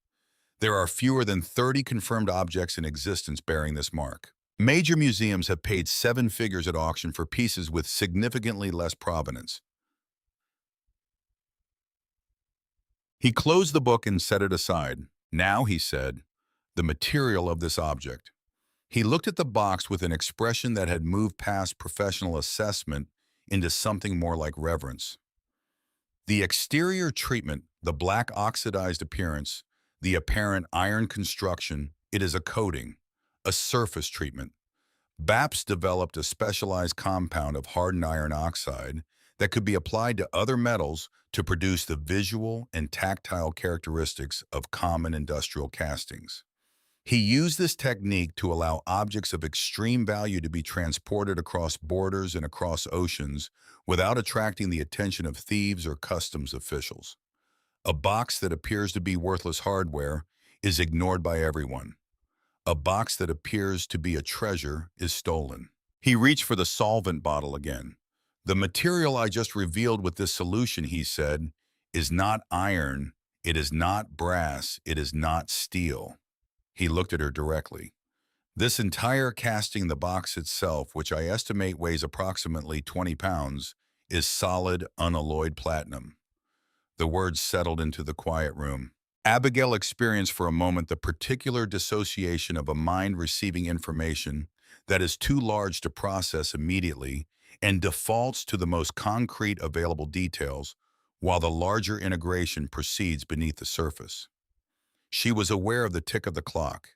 There are fewer than 30 confirmed objects in existence bearing this mark. Major museums have paid 7 figures at auction for pieces with significantly less provenance. He closed the book and set it aside. "Now," he said, "the material of this object." He looked at the box with an expression that had moved past professional assessment into something more like reverence. The exterior treatment, the black oxidized appearance, the apparent iron construction, it is a coating, a surface treatment. Baptiste developed a specialized compound of hardened iron oxide that could be applied to other metals to produce the visual and tactile characteristics of common industrial castings. He used this technique to allow objects of extreme value to be transported across borders and across oceans without attracting the attention of thieves or customs officials. A box that appears to be worthless hardware is ignored by everyone. A box that appears to be a treasure is stolen. He reached for the solvent bottle again. "The material I just revealed with this solution," he said, "is not iron, it is not brass, it is not steel." He looked at her directly. "This entire casting, the box itself, which I estimate weighs approximately 20 pounds, is solid, unalloyed platinum." The words settled into the quiet room. Abigail experienced for a moment the particular dissociation of a mind receiving information that is too large to process immediately and defaults to the most concrete available details while the larger integration proceeds beneath the surface. She was aware of the tick of the clock,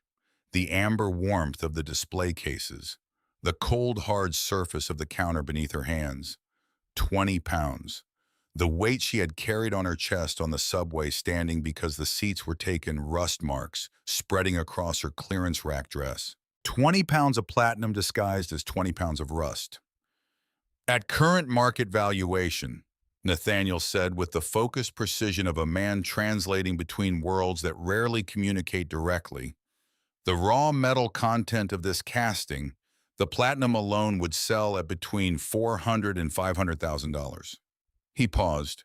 the amber warmth of the display cases, the cold, hard surface of the counter beneath her hands. 20 pounds. The weight she had carried on her chest on the subway standing because the seats were taken, rust marks spreading across her clearance rack dress. 20 pounds of platinum disguised as 20 pounds of rust. At current market valuation, Nathaniel said with the focused precision of a man translating between worlds that rarely communicate directly, the raw metal content of this casting, the platinum alone would sell at between $400,000 and $500,000. He paused.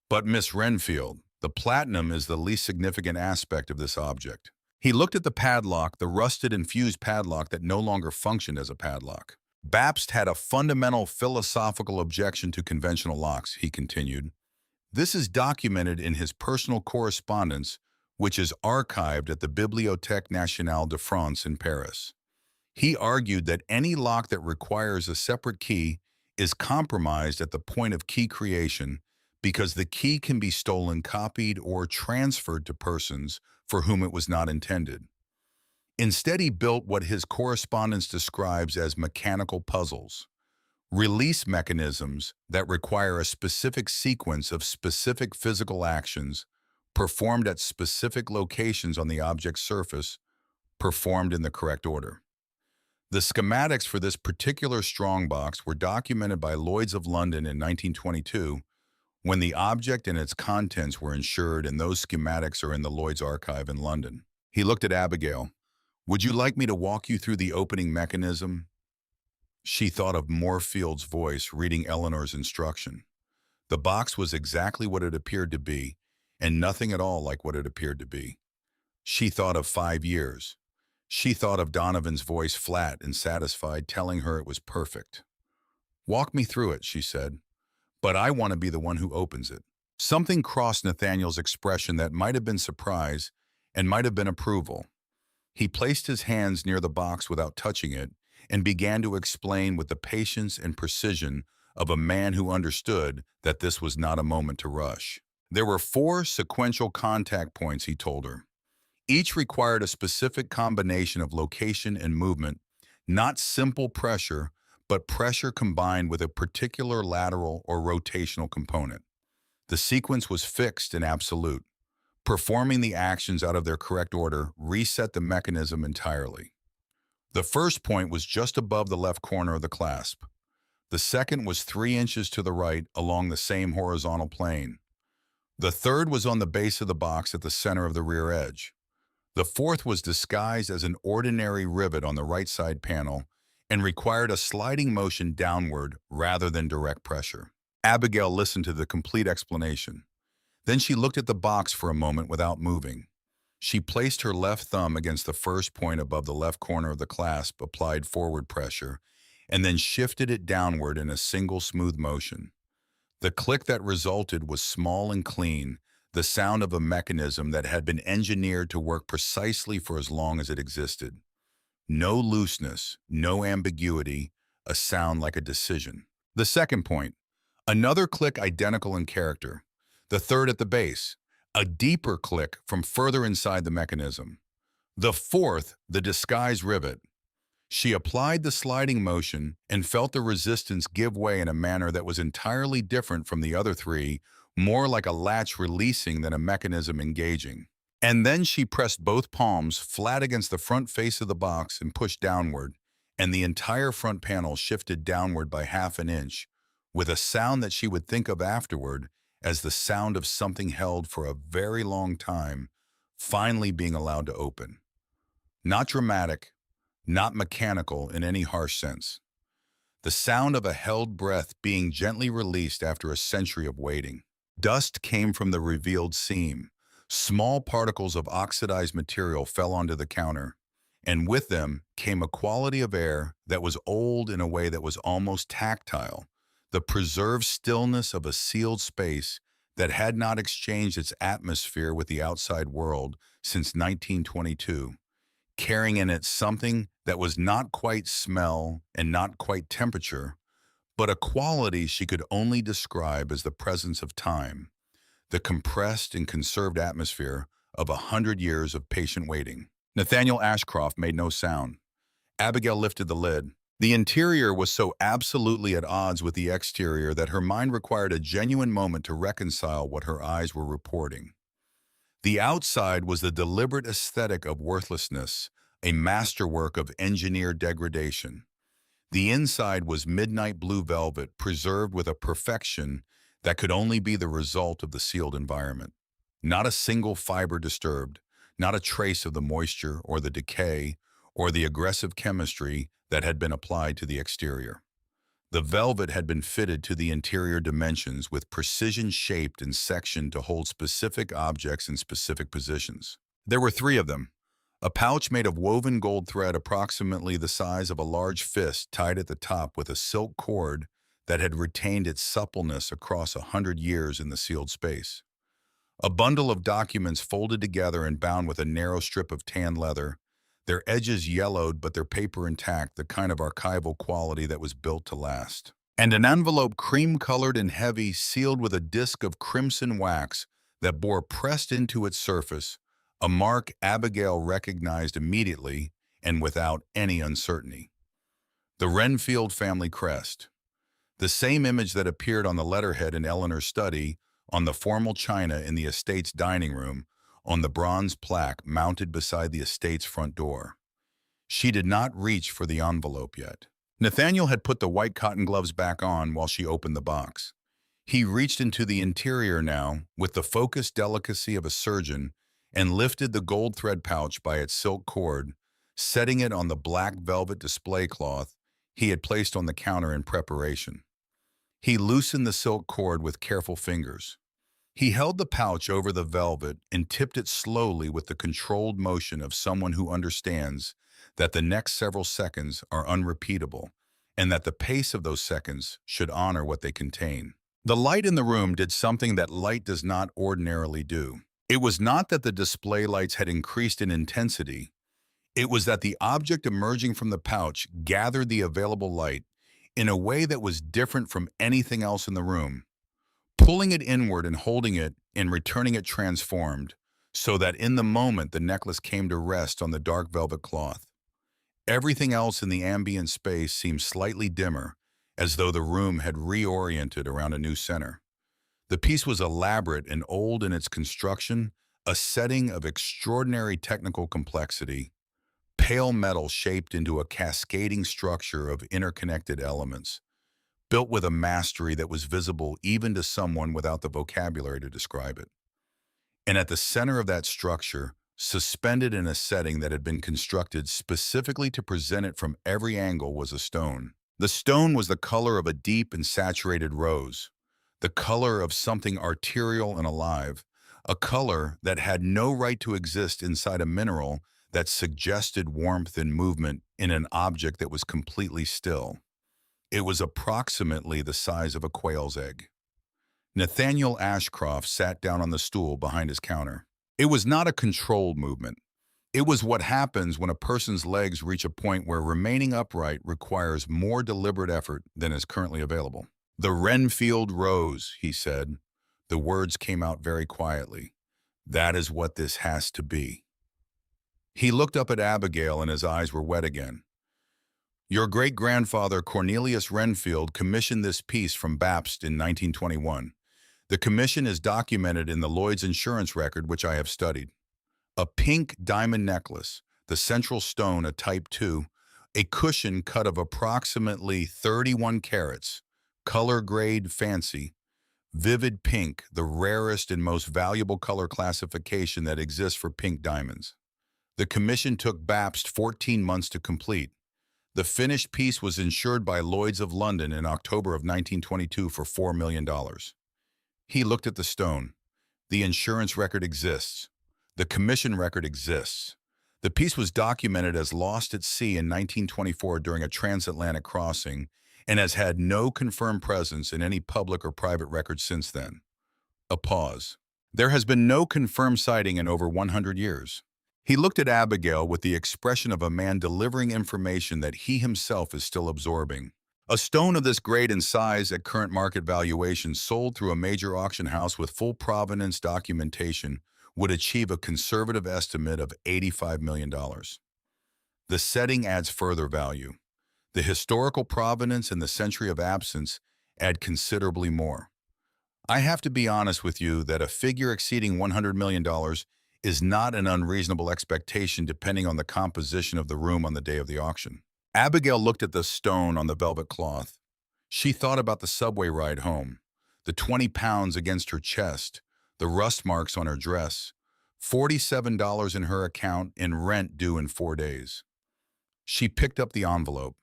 But Miss Renfield, the platinum is the least significant aspect of this object. He looked at the padlock, the rusted and fused padlock that no longer functioned as a padlock. Bapst had a fundamental philosophical objection to conventional locks, he continued. This is documented in his personal correspondence, which is archived at the Bibliothèque Nationale de France in Paris. He argued that any lock that requires a separate key is compromised at the point of key creation because the key can be stolen, copied, or transferred to persons for whom it was not intended. Instead, he built what his correspondence describes as mechanical puzzles, release mechanisms that require a specific sequence of specific physical actions performed at specific locations on the object's surface, performed in the correct order. The schematics for this particular strongbox were documented by Lloyd's of London in 1922 when the object and its contents were insured, and those schematics are in the Lloyd's archive in London. He looked at Abigail. Would you like me to walk you through the opening mechanism? She thought of Moorfield's voice reading Eleanor's instruction. The box was exactly what it appeared to be, and nothing at all like what it appeared to be. She thought of 5 years. She thought of Donovan's voice, flat and satisfied, telling her it was perfect. Walk me through it, she said. But I want to be the one who opens it. Something crossed Nathaniel's expression that might have been surprise and might have been approval. He placed his hands near the box without touching it and began to explain with the patience and precision of a man who understood that this was not a moment to rush. There were 4 sequential contact points, he told her. Each required a specific combination of location and movement, not simple pressure, but pressure combined with a particular lateral or rotational component. The sequence was fixed and absolute. Performing the actions out of their correct order reset the mechanism entirely. The first point was just above the left corner of the clasp. The second was 3 inches to the right along the same horizontal plane. The third was on the base of the box at the center of the rear edge. The fourth was disguised as an ordinary rivet on the right side panel and required a sliding motion downward rather than direct pressure. Abigail listened to the complete explanation. Then she looked at the box for a moment without moving. She placed her left thumb against the first point above the left corner of the clasp, applied forward pressure, and then shifted it downward in a single smooth motion. The click that resulted was small and clean, the sound of a mechanism that had been engineered to work precisely for as long as it existed. No looseness, no ambiguity, a sound like a decision. The second point, another click identical in character. The third at the base, a deeper click from further inside the mechanism. The fourth, the disguised rivet. She applied the sliding motion and felt the resistance give way in a manner that was entirely different from the other 3, more like a latch releasing than a mechanism engaging. And then she pressed both palms flat against the front face of the box and pushed downward, and the entire front panel shifted downward by ½ an inch, with a sound that she would think of afterward as the sound of something held for a very long time, finally being allowed to open. Not dramatic, not mechanical in any harsh sense. The sound of a held breath being gently released after a century of waiting. Dust came from the revealed seam. Small particles of oxidized material fell onto the counter, and with them came a quality of air that was old in a way that was almost tactile, the preserved stillness of a sealed space that had not exchanged its atmosphere with the outside world since 1922, carrying in it something that was not quite smell and not quite temperature, but a quality she could only describe as the presence of time, the compressed and conserved atmosphere of 100 years of patient waiting. Nathaniel Ashcroft made no sound. Abigail lifted the lid. The interior was so absolutely at odds with the exterior that her mind required a genuine moment to reconcile what her eyes were reporting. The outside was the deliberate aesthetic of worthlessness, a masterwork of engineered degradation. The inside was midnight blue velvet, preserved with a perfection that could only be the result of the sealed environment. Not a single fiber disturbed, not a trace of the moisture or the decay or the aggressive chemistry that had been applied to the exterior. The velvet had been fitted to the interior dimensions with precision shaped and sectioned to hold specific objects in specific positions. There were three of them. A pouch made of woven gold thread approximately the size of a large fist tied at the top with a silk cord that had retained its suppleness across 100 years in the sealed space. A bundle of documents folded together and bound with a narrow strip of tan leather, their edges yellowed but their paper intact, the kind of archival quality that was built to last. And an envelope cream-colored and heavy, sealed with a disc of crimson wax that bore pressed into its surface a mark Abigail recognized immediately and without any uncertainty. The Renfield family crest. The same image that appeared on the letterhead in Eleanor's study, on the formal china in the estate's dining room, on the bronze plaque mounted beside the estate's front door. She did not reach for the envelope yet. Nathaniel had put the white cotton gloves back on while she opened the box. He reached into the interior now with the focused delicacy of a surgeon and lifted the gold thread pouch by its silk cord, setting it on the black velvet display cloth he had placed on the counter in preparation. He loosened the silk cord with careful fingers. He held the pouch over the velvet and tipped it slowly with the controlled motion of someone who understands that the next several seconds are unrepeatable and that the pace of those seconds should honor what they contain. The light in the room did something that light does not ordinarily do. It was not that the display lights had increased in intensity. It was that the object emerging from the pouch gathered the available light in a way that was different from anything else in the room, pulling it inward and holding it and returning it transformed, so that in the moment the necklace came to rest on the dark velvet cloth. Everything else in the ambient space seemed slightly dimmer, as though the room had reoriented around a new center. The piece was elaborate and old in its construction, a setting of extraordinary technical complexity, pale metal shaped into a cascading structure of interconnected elements, built with a mastery that was visible even to someone without the vocabulary to describe it. And at the center of that structure, suspended in a setting that had been constructed specifically to present it from every angle, was a stone. The stone was the color of a deep and saturated rose, the color of something arterial and alive, a color that had no right to exist inside a mineral that suggested warmth and movement in an object that was completely still. It was approximately the size of a quail's egg. Nathaniel Ashcroft sat down on the stool behind his counter. It was not a controlled movement. It was what happens when a person's legs reach a point where remaining upright requires more deliberate effort than is currently available. "The Renfield rose," he said. The words came out very quietly. "That is what this has to be." He looked up at Abigail and his eyes were wet again. "Your great-grandfather Cornelius Renfield commissioned this piece from Bapst in 1921. The commission is documented in the Lloyd's insurance record, which I have studied. A pink diamond necklace, the central stone a type 2, a cushion cut of approximately 31 carats, color grade fancy, vivid pink, the rarest and most valuable color classification that exists for pink diamonds. The commission took Bapst 14 months to complete. The finished piece was insured by Lloyd's of London in October of 1922 for $4 million. He looked at the stone. The insurance record exists. The commission record exists. The piece was documented as lost at sea in 1924 during a transatlantic crossing and has had no confirmed presence in any public or private record since then. A pause. There has been no confirmed sighting in over 100 years. He looked at Abigail with the expression of a man delivering information that he himself is still absorbing. A stone of this grade and size at current market valuation sold through a major auction house with full provenance documentation would achieve a conservative estimate of $85 million. The setting adds further value. The historical provenance and the century of absence add considerably more. I have to be honest with you that a figure exceeding $100 million is not an unreasonable expectation depending on the composition of the room on the day of the auction. Abigail looked at the stone on the velvet cloth. She thought about the subway ride home, the 20 pounds against her chest, the rust marks on her dress, $47 in her account and rent due in 4 days. She picked up the envelope.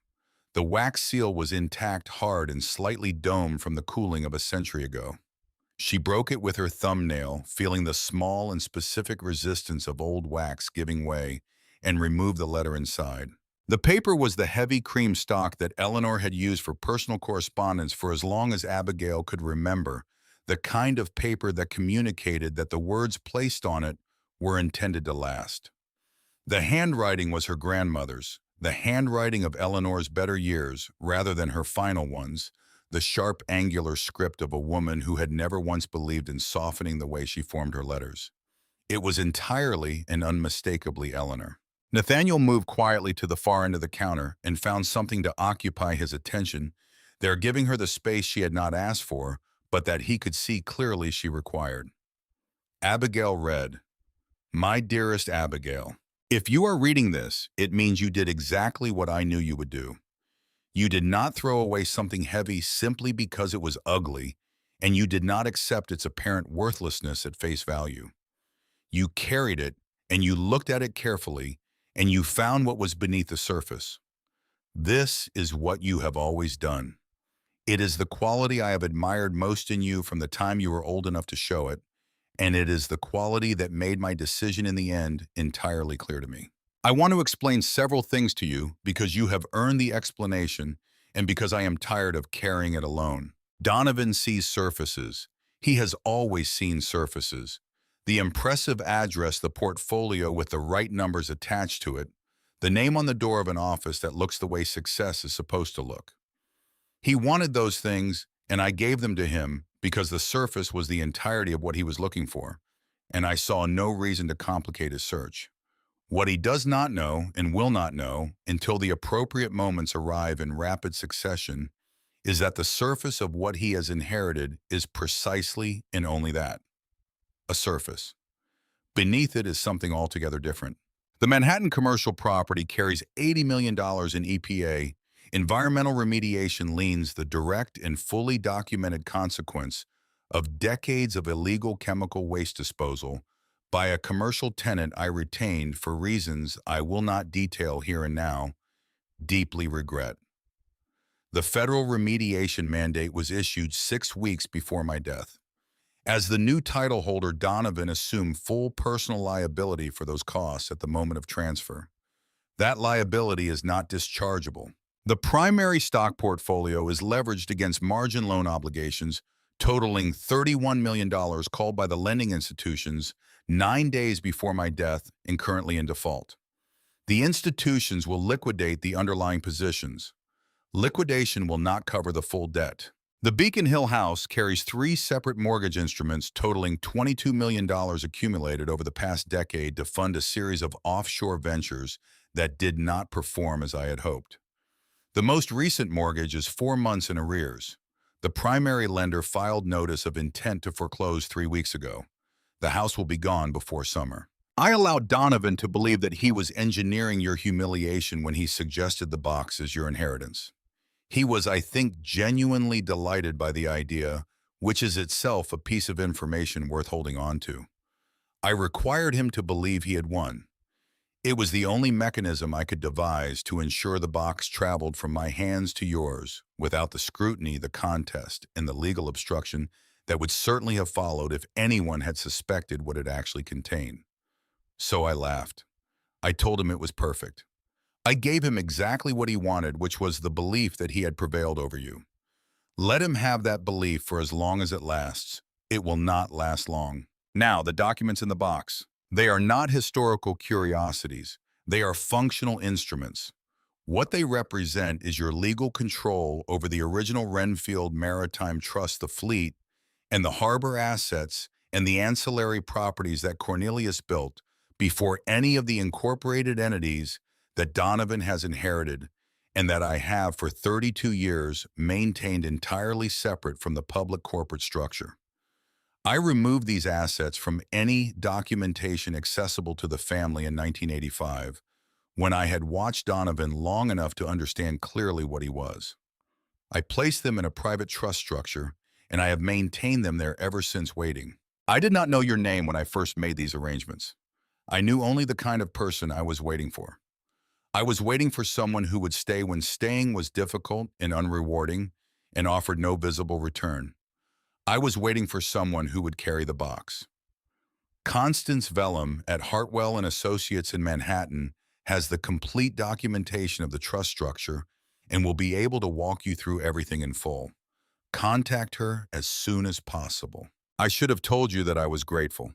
The wax seal was intact, hard, and slightly domed from the cooling of a century ago. She broke it with her thumbnail, feeling the small and specific resistance of old wax giving way, and removed the letter inside. The paper was the heavy cream stock that Eleanor had used for personal correspondence for as long as Abigail could remember, the kind of paper that communicated that the words placed on it were intended to last. The handwriting was her grandmother's, the handwriting of Eleanor's better years rather than her final ones, the sharp, angular script of a woman who had never once believed in softening the way she formed her letters. It was entirely and unmistakably Eleanor. Nathaniel moved quietly to the far end of the counter and found something to occupy his attention, there giving her the space she had not asked for, but that he could see clearly she required. Abigail read, "My dearest Abigail, if you are reading this, it means you did exactly what I knew you would do. You did not throw away something heavy simply because it was ugly, and you did not accept its apparent worthlessness at face value. You carried it, and you looked at it carefully, and you found what was beneath the surface. This is what you have always done. It is the quality I have admired most in you from the time you were old enough to show it, and it is the quality that made my decision in the end entirely clear to me. I want to explain several things to you because you have earned the explanation and because I am tired of carrying it alone. Donovan sees surfaces. He has always seen surfaces. The impressive address, the portfolio with the right numbers attached to it, the name on the door of an office that looks the way success is supposed to look. He wanted those things, and I gave them to him because the surface was the entirety of what he was looking for, and I saw no reason to complicate his search. What he does not know and will not know until the appropriate moments arrive in rapid succession is that the surface of what he has inherited is precisely and only that, a surface. Beneath it is something altogether different. The Manhattan commercial property carries $80 million in EPA, environmental remediation liens, the direct and fully documented consequence of decades of illegal chemical waste disposal by a commercial tenant I retained for reasons I will not detail here and now, deeply regret. The federal remediation mandate was issued 6 weeks before my death. As the new title holder, Donovan assumed full personal liability for those costs at the moment of transfer. That liability is not dischargeable. The primary stock portfolio is leveraged against margin loan obligations totaling $31 million called by the lending institutions 9 days before my death and currently in default. The institutions will liquidate the underlying positions. Liquidation will not cover the full debt. The Beacon Hill house carries 3 separate mortgage instruments totaling $22 million accumulated over the past decade to fund a series of offshore ventures that did not perform as I had hoped. The most recent mortgage is 4 months in arrears. The primary lender filed notice of intent to foreclose 3 weeks ago. The house will be gone before summer. I allowed Donovan to believe that he was engineering your humiliation when he suggested the box as your inheritance. He was, I think, genuinely delighted by the idea, which is itself a piece of information worth holding on to. I required him to believe he had won. It was the only mechanism I could devise to ensure the box traveled from my hands to yours without the scrutiny, the contest, and the legal obstruction that would certainly have followed if anyone had suspected what it actually contained. So I laughed. I told him it was perfect. I gave him exactly what he wanted, which was the belief that he had prevailed over you. Let him have that belief for as long as it lasts. It will not last long. Now, the documents in the box. They are not historical curiosities. They are functional instruments. What they represent is your legal control over the original Renfield Maritime Trust, the fleet, and the harbor assets and the ancillary properties that Cornelius built before any of the incorporated entities that Donovan has inherited and that I have for 32 years maintained entirely separate from the public corporate structure. I removed these assets from any documentation accessible to the family in 1985 when I had watched Donovan long enough to understand clearly what he was. I placed them in a private trust structure, and I have maintained them there ever since waiting. I did not know your name when I first made these arrangements. I knew only the kind of person I was waiting for. I was waiting for someone who would stay when staying was difficult and unrewarding and offered no visible return. I was waiting for someone who would carry the box. Constance Vellum at Hartwell and Associates in Manhattan has the complete documentation of the trust structure and will be able to walk you through everything in full. Contact her as soon as possible. I should have told you that I was grateful.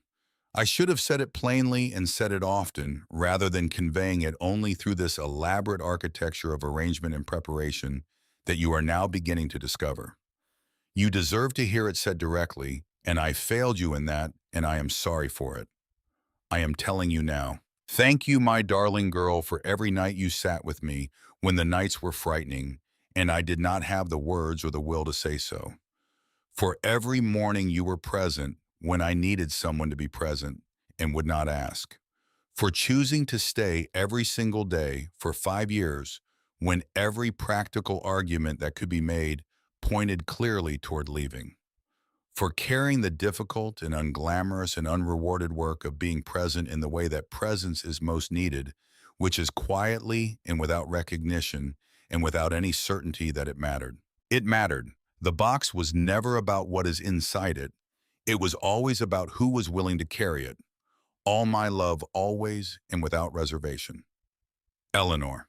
I should have said it plainly and said it often, rather than conveying it only through this elaborate architecture of arrangement and preparation that you are now beginning to discover. You deserve to hear it said directly, and I failed you in that, and I am sorry for it. I am telling you now. Thank you, my darling girl, for every night you sat with me when the nights were frightening, and I did not have the words or the will to say so. For every morning you were present when I needed someone to be present and would not ask. For choosing to stay every single day for 5 years when every practical argument that could be made pointed clearly toward leaving. For carrying the difficult and unglamorous and unrewarded work of being present in the way that presence is most needed, which is quietly and without recognition and without any certainty that it mattered. It mattered. The box was never about what is inside it. It was always about who was willing to carry it. All my love, always and without reservation. Eleanor.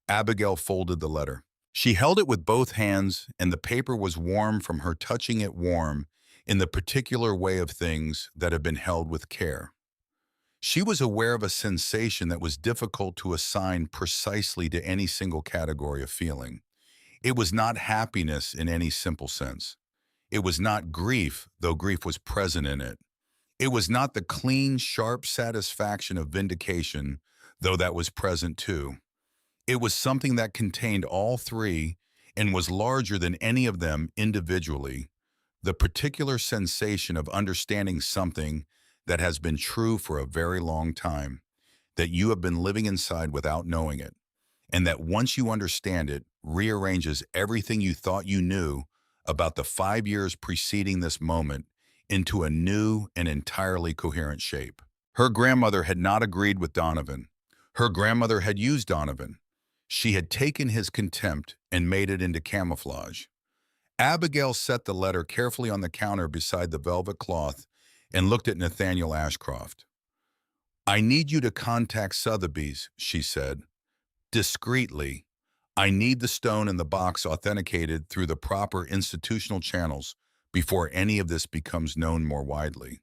Abigail folded the letter. She held it with both hands, and the paper was warm from her touching it warm in the particular way of things that have been held with care. She was aware of a sensation that was difficult to assign precisely to any single category of feeling. It was not happiness in any simple sense. It was not grief, though grief was present in it. It was not the clean, sharp satisfaction of vindication, though that was present too. It was something that contained all three and was larger than any of them individually, the particular sensation of understanding something that has been true for a very long time, that you have been living inside without knowing it, and that once you understand it, rearranges everything you thought you knew about the 5 years preceding this moment into a new and entirely coherent shape. Her grandmother had not agreed with Donovan. Her grandmother had used Donovan. She had taken his contempt and made it into camouflage. Abigail set the letter carefully on the counter beside the velvet cloth and looked at Nathaniel Ashcroft. I need you to contact Sotheby's, she said. Discreetly. I need the stone in the box authenticated through the proper institutional channels before any of this becomes known more widely.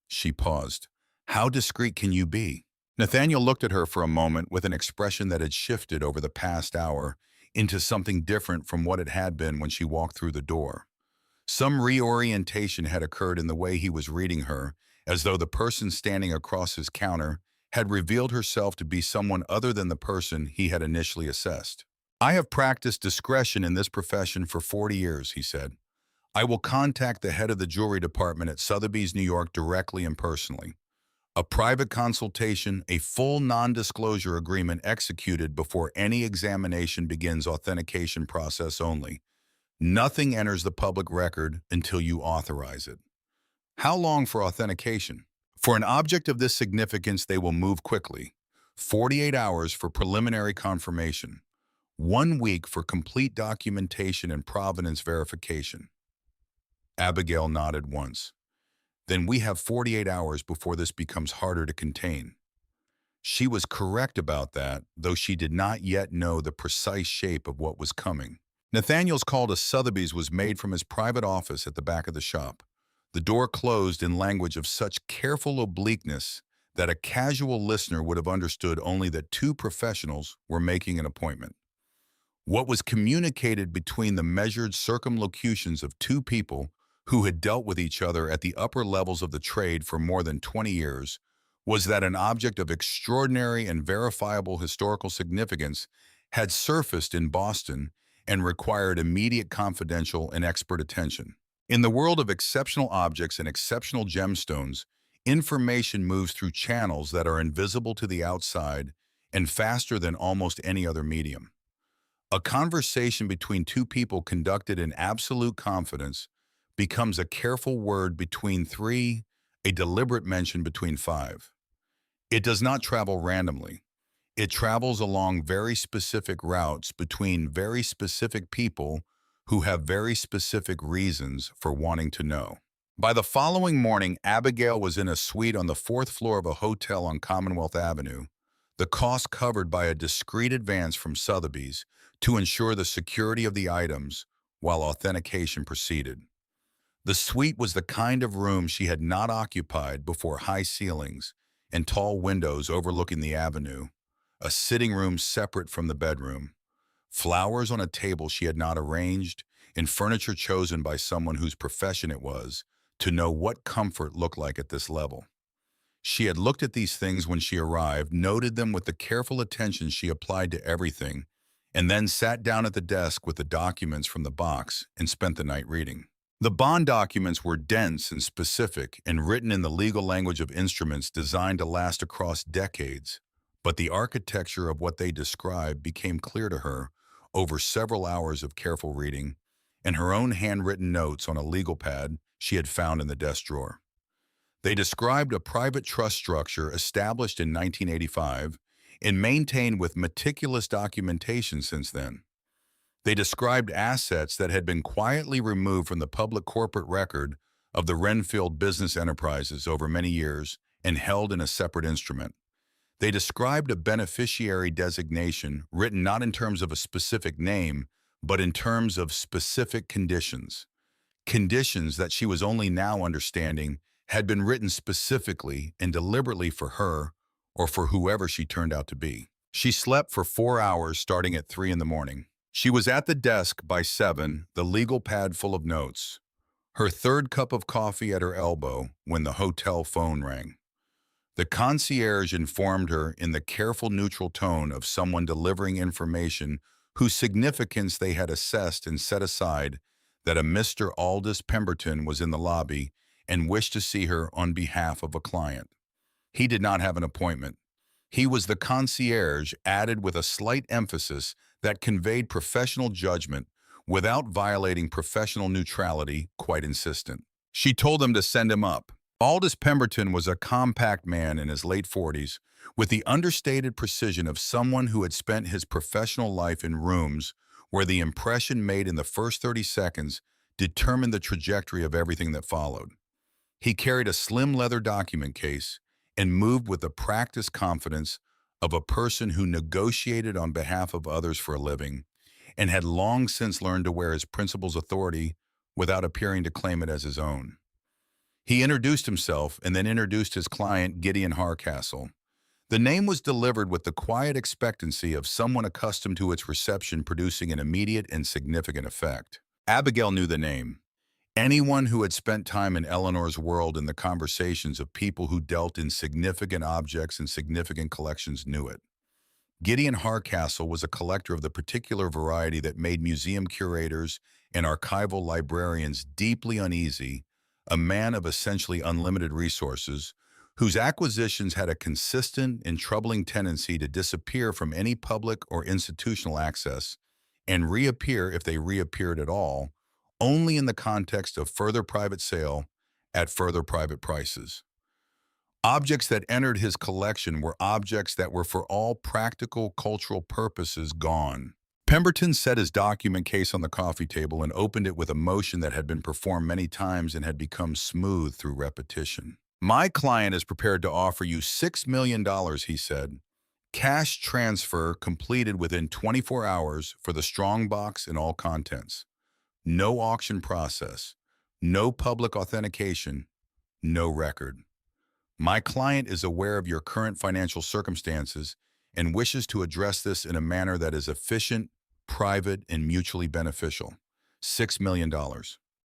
She paused. How discreet can you be? Nathaniel looked at her for a moment with an expression that had shifted over the past hour into something different from what it had been when she walked through the door. Some reorientation had occurred in the way he was reading her, as though the person standing across his counter had revealed herself to be someone other than the person he had initially assessed. I have practiced discretion in this profession for 40 years, he said. I will contact the head of the jewelry department at Sotheby's, New York directly and personally. A private consultation, a full non-disclosure agreement executed before any examination begins, authentication process only. Nothing enters the public record until you authorize it. How long for authentication? For an object of this significance, they will move quickly. 48 hours for preliminary confirmation. 1 week for complete documentation and provenance verification. Abigail nodded once. Then we have 48 hours before this becomes harder to contain. She was correct about that, though she did not yet know the precise shape of what was coming. Nathaniel's call to Sotheby's was made from his private office at the back of the shop. The door closed in language of such careful obliqueness that a casual listener would have understood only that two professionals were making an appointment. What was communicated between the measured circumlocutions of two people who had dealt with each other at the upper levels of the trade for more than 20 years was that an object of extraordinary and verifiable historical significance had surfaced in Boston and required immediate confidential and expert attention. In the world of exceptional objects and exceptional gemstones, information moves through channels that are invisible to the outside and faster than almost any other medium. A conversation between two people conducted in absolute confidence becomes a careful word between three, a deliberate mention between five. It does not travel randomly. It travels along very specific routes between very specific people who have very specific reasons for wanting to know. By the following morning, Abigail was in a suite on the fourth floor of a hotel on Commonwealth Avenue, the cost covered by a discreet advance from Sotheby's to ensure the security of the items while authentication proceeded. The suite was the kind of room she had not occupied before: high ceilings and tall windows overlooking the avenue, a sitting room separate from the bedroom, flowers on a table she had not arranged, and furniture chosen by someone whose profession it was to know what comfort looked like at this level. She had looked at these things when she arrived, noted them with the careful attention she applied to everything, and then sat down at the desk with the documents from the box and spent the night reading. The bond documents were dense and specific and written in the legal language of instruments designed to last across decades, but the architecture of what they described became clear to her over several hours of careful reading and her own handwritten notes on a legal pad she had found in the desk drawer. They described a private trust structure established in 1985 and maintained with meticulous documentation since then. They described assets that had been quietly removed from the public corporate record of the Renfield business enterprises over many years and held in a separate instrument. They described a beneficiary designation written not in terms of a specific name, but in terms of specific conditions. Conditions that she was only now understanding had been written specifically and deliberately for her or for whoever she turned out to be. She slept for 4 hours starting at 3 in the morning. She was at the desk by 7, the legal pad full of notes, her third cup of coffee at her elbow when the hotel phone rang. The concierge informed her in the careful neutral tone of someone delivering information whose significance they had assessed and set aside that a Mr. Aldous Pemberton was in the lobby and wished to see her on behalf of a client. He did not have an appointment. He was the concierge, added with a slight emphasis that conveyed professional judgment without violating professional neutrality, quite insistent. She told them to send him up. Aldous Pemberton was a compact man in his late 40s, with the understated precision of someone who had spent his professional life in rooms where the impression made in the first 30 seconds determined the trajectory of everything that followed. He carried a slim leather document case and moved with the practiced confidence of a person who negotiated on behalf of others for a living and had long since learned to wear his principal's authority without appearing to claim it as his own. He introduced himself and then introduced his client, Gideon Harcastle. The name was delivered with the quiet expectancy of someone accustomed to its reception producing an immediate and significant effect. Abigail knew the name. Anyone who had spent time in Eleanor's world and the conversations of people who dealt in significant objects and significant collections knew it. Gideon Harcastle was a collector of the particular variety that made museum curators and archival librarians deeply uneasy, a man of essentially unlimited resources, whose acquisitions had a consistent and troubling tendency to disappear from any public or institutional access and reappear, if they reappeared at all, only in the context of further private sale at further private prices. Objects that entered his collection were objects that were for all practical cultural purposes gone. Pemberton set his document case on the coffee table and opened it with a motion that had been performed many times and had become smooth through repetition. "My client is prepared to offer you $6 million, he said. Cash transfer completed within 24 hours for the strong box and all contents. No auction process. No public authentication, no record. My client is aware of your current financial circumstances and wishes to address this in a manner that is efficient, private, and mutually beneficial. $6 million.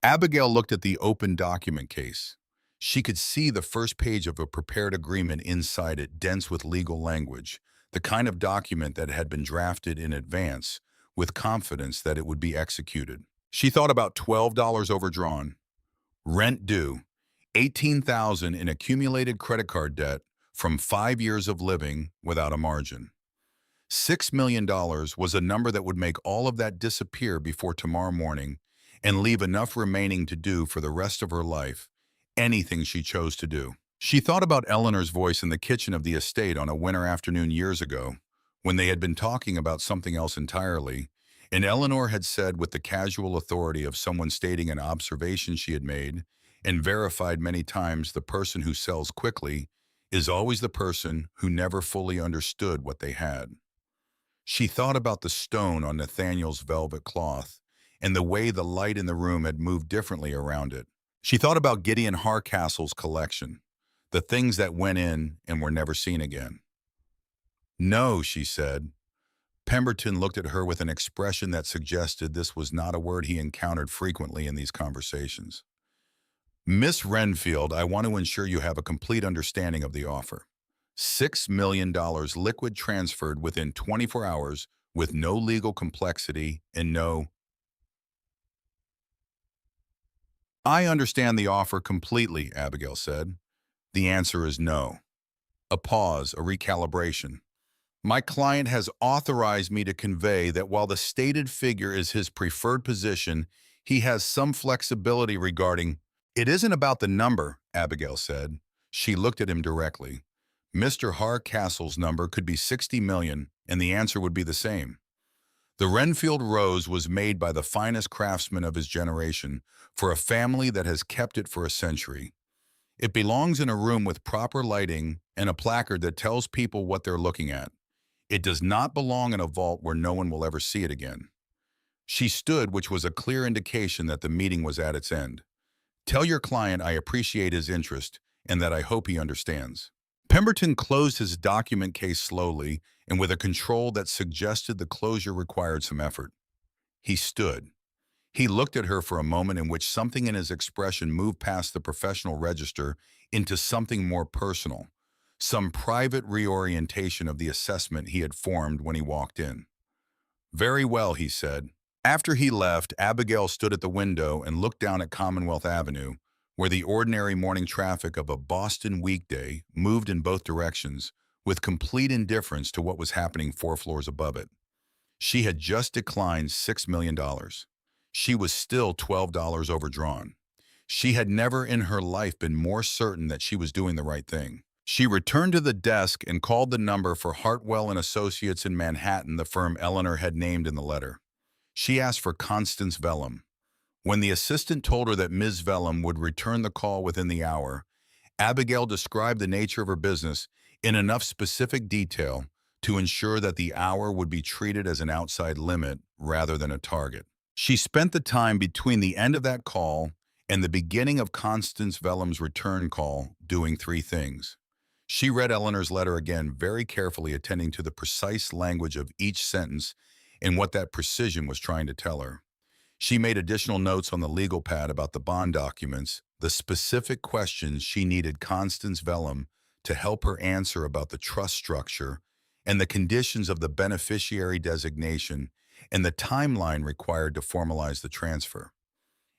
Abigail looked at the open document case. She could see the first page of a prepared agreement inside it, dense with legal language, the kind of document that had been drafted in advance with confidence that it would be executed. She thought about $12 overdrawn, rent due, 18,000 in accumulated credit card debt from 5 years of living without a margin. $6 million was a number that would make all of that disappear before tomorrow morning and leave enough remaining to do for the rest of her life anything she chose to do. She thought about Eleanor's voice in the kitchen of the estate on a winter afternoon years ago, when they had been talking about something else entirely, and Eleanor had said with the casual authority of someone stating an observation she had made and verified many times, the person who sells quickly is always the person who never fully understood what they had. She thought about the stone on Nathaniel's velvet cloth and the way the light in the room had moved differently around it. She thought about Gideon Harcastle's collection, the things that went in and were never seen again. No, she said. Pemberton looked at her with an expression that suggested this was not a word he encountered frequently in these conversations. Miss Renfield, I want to ensure you have a complete understanding of the offer. $6 million liquid transferred within 24 hours with no legal complexity and no... I understand the offer completely, Abigail said. The answer is no. A pause, a recalibration. My client has authorized me to convey that while the stated figure is his preferred position, he has some flexibility regarding... It isn't about the number, Abigail said. She looked at him directly. Mr. Harcastle's number could be 60 million, and the answer would be the same. The Renfield Rose was made by the finest craftsman of his generation for a family that has kept it for a century. It belongs in a room with proper lighting and a placard that tells people what they're looking at. It does not belong in a vault where no one will ever see it again. She stood, which was a clear indication that the meeting was at its end. Tell your client I appreciate his interest and that I hope he understands. Pemberton closed his document case slowly and with a control that suggested the closure required some effort. He stood. He looked at her for a moment in which something in his expression moved past the professional register into something more personal, some private reorientation of the assessment he had formed when he walked in. Very well, he said. After he left, Abigail stood at the window and looked down at Commonwealth Avenue, where the ordinary morning traffic of a Boston weekday moved in both directions with complete indifference to what was happening 4 floors above it. She had just declined $6 million. She was still $12 overdrawn. She had never in her life been more certain that she was doing the right thing. She returned to the desk and called the number for Hartwell and Associates in Manhattan, the firm Eleanor had named in the letter. She asked for Constance Vellum. When the assistant told her that Ms. Vellum would return the call within the hour, Abigail described the nature of her business in enough specific detail to ensure that the hour would be treated as an outside limit rather than a target. She spent the time between the end of that call and the beginning of Constance Vellum's return call doing 3 things. She read Eleanor's letter again very carefully, attending to the precise language of each sentence and what that precision was trying to tell her. She made additional notes on the legal pad about the bond documents, the specific questions she needed Constance Vellum to help her answer about the trust structure and the conditions of the beneficiary designation and the timeline required to formalize the transfer.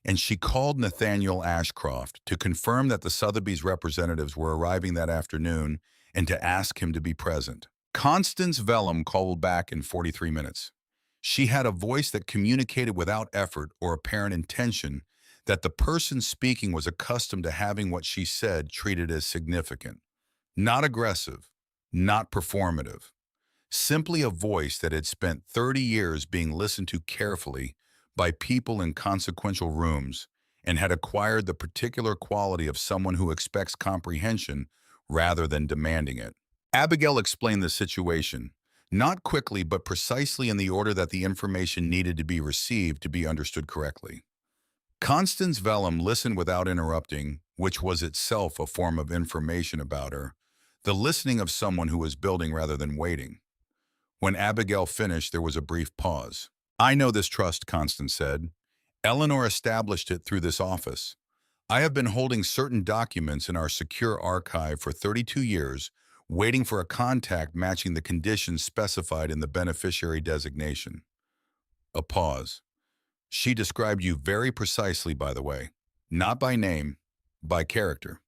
And she called Nathaniel Ashcroft to confirm that the Sotheby's representatives were arriving that afternoon and to ask him to be present. Constance Vellum called back in 43 minutes. She had a voice that communicated without effort or apparent intention that the person speaking was accustomed to having what she said treated as significant. Not aggressive, not performative. Simply a voice that had spent 30 years being listened to carefully by people in consequential rooms and had acquired the particular quality of someone who expects comprehension rather than demanding it. Abigail explained the situation, not quickly but precisely in the order that the information needed to be received to be understood correctly. Constance Vellum listened without interrupting, which was itself a form of information about her, the listening of someone who was building rather than waiting. When Abigail finished, there was a brief pause. I know this trust, Constance said. Eleanor established it through this office. I have been holding certain documents in our secure archive for 32 years, waiting for a contact matching the conditions specified in the beneficiary designation. A pause. She described you very precisely, by the way. Not by name, by character.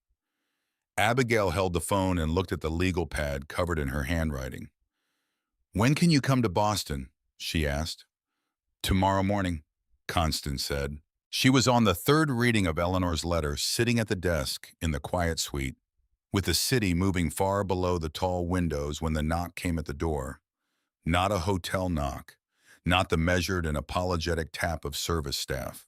Abigail held the phone and looked at the legal pad covered in her handwriting. When can you come to Boston? She asked. Tomorrow morning, Constance said. She was on the third reading of Eleanor's letter, sitting at the desk in the quiet suite, with the city moving far below the tall windows when the knock came at the door. Not a hotel knock, not the measured and apologetic tap of service staff.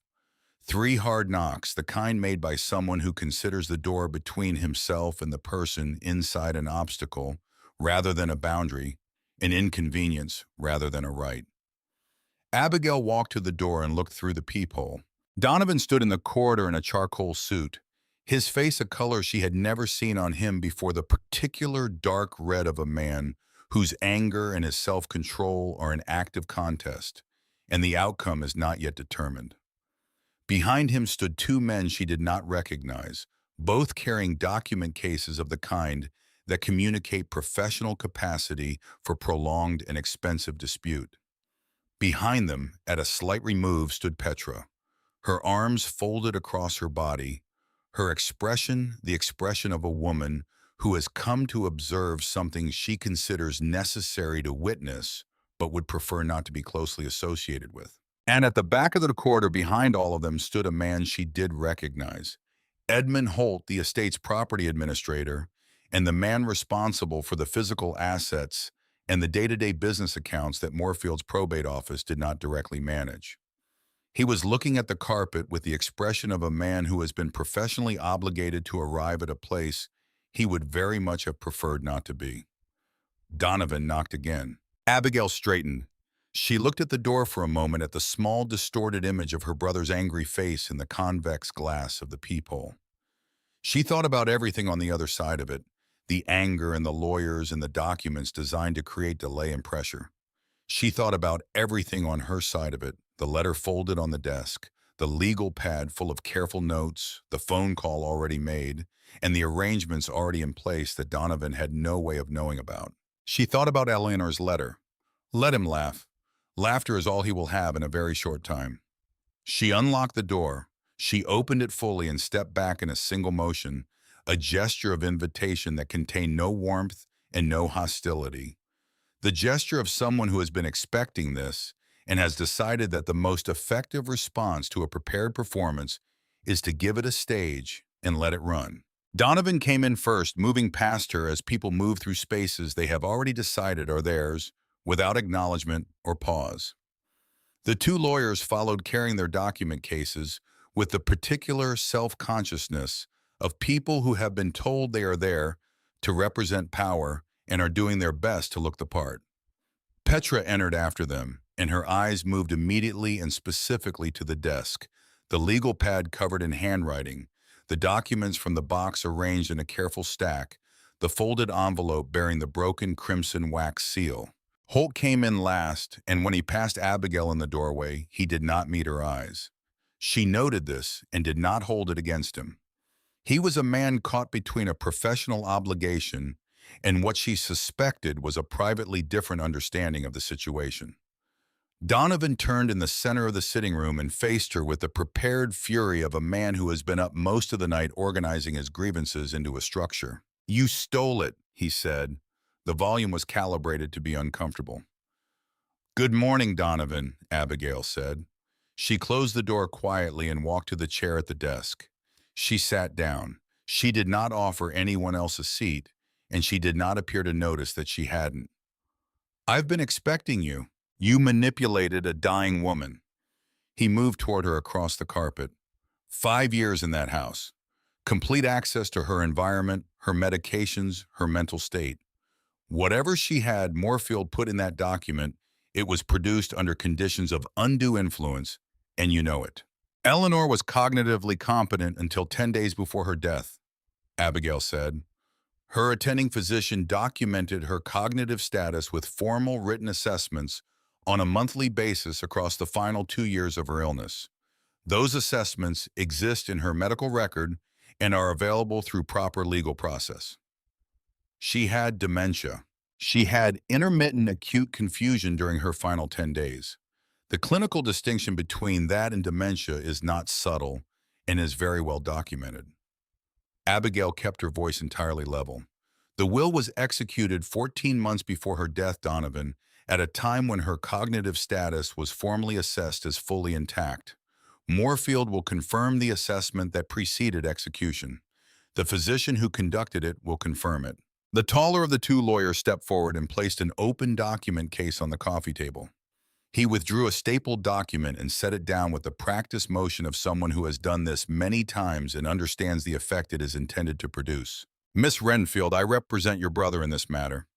3 hard knocks, the kind made by someone who considers the door between himself and the person inside an obstacle rather than a boundary, an inconvenience rather than a right. Abigail walked to the door and looked through the peephole. Donovan stood in the corridor in a charcoal suit, his face a color she had never seen on him before, the particular dark red of a man whose anger and his self-control are an active contest, and the outcome is not yet determined. Behind him stood 2 men she did not recognize, both carrying document cases of the kind that communicate professional capacity for prolonged and expensive dispute. Behind them, at a slight remove, stood Petra, her arms folded across her body, her expression the expression of a woman who has come to observe something she considers necessary to witness, but would prefer not to be closely associated with. And at the back of the corridor behind all of them stood a man she did recognize, Edmund Holt, the estate's property administrator, and the man responsible for the physical assets and the day-to-day business accounts that Moorfield's probate office did not directly manage. He was looking at the carpet with the expression of a man who has been professionally obligated to arrive at a place he would very much have preferred not to be. Donovan knocked again. Abigail straightened. She looked at the door for a moment at the small, distorted image of her brother's angry face in the convex glass of the peephole. She thought about everything on the other side of it, the anger and the lawyers and the documents designed to create delay and pressure. She thought about everything on her side of it, the letter folded on the desk, the legal pad full of careful notes, the phone call already made, and the arrangements already in place that Donovan had no way of knowing about. She thought about Eleanor's letter. Let him laugh. Laughter is all he will have in a very short time. She unlocked the door. She opened it fully and stepped back in a single motion, a gesture of invitation that contained no warmth and no hostility. The gesture of someone who has been expecting this and has decided that the most effective response to a prepared performance is to give it a stage and let it run. Donovan came in first, moving past her as people move through spaces they have already decided are theirs, without acknowledgement or pause. The 2 lawyers followed, carrying their document cases with the particular self-consciousness of people who have been told they are there to represent power and are doing their best to look the part. Petra entered after them, and her eyes moved immediately and specifically to the desk, the legal pad covered in handwriting, the documents from the box arranged in a careful stack, the folded envelope bearing the broken crimson wax seal. Holt came in last, and when he passed Abigail in the doorway, he did not meet her eyes. She noted this and did not hold it against him. He was a man caught between a professional obligation and what she suspected was a privately different understanding of the situation. Donovan turned in the center of the sitting room and faced her with the prepared fury of a man who has been up most of the night organizing his grievances into a structure. "You stole it," he said. The volume was calibrated to be uncomfortable. "Good morning, Donovan," Abigail said. She closed the door quietly and walked to the chair at the desk. She sat down. She did not offer anyone else a seat, and she did not appear to notice that she hadn't. "I've been expecting you. You manipulated a dying woman." He moved toward her across the carpet. 5 years in that house. Complete access to her environment, her medications, her mental state. Whatever she had, Moorfield put in that document, it was produced under conditions of undue influence, and you know it. Eleanor was cognitively competent until 10 days before her death, Abigail said. Her attending physician documented her cognitive status with formal written assessments on a monthly basis across the final 2 years of her illness. Those assessments exist in her medical record and are available through proper legal process. She had dementia. She had intermittent acute confusion during her final 10 days. The clinical distinction between that and dementia is not subtle and is very well documented. Abigail kept her voice entirely level. The will was executed 14 months before her death, Donovan, at a time when her cognitive status was formally assessed as fully intact. Moorfield will confirm the assessment that preceded execution. The physician who conducted it will confirm it. The taller of the two lawyers stepped forward and placed an open document case on the coffee table. He withdrew a stapled document and set it down with the practiced motion of someone who has done this many times and understands the effect it is intended to produce. Miss Renfield, I represent your brother in this matter.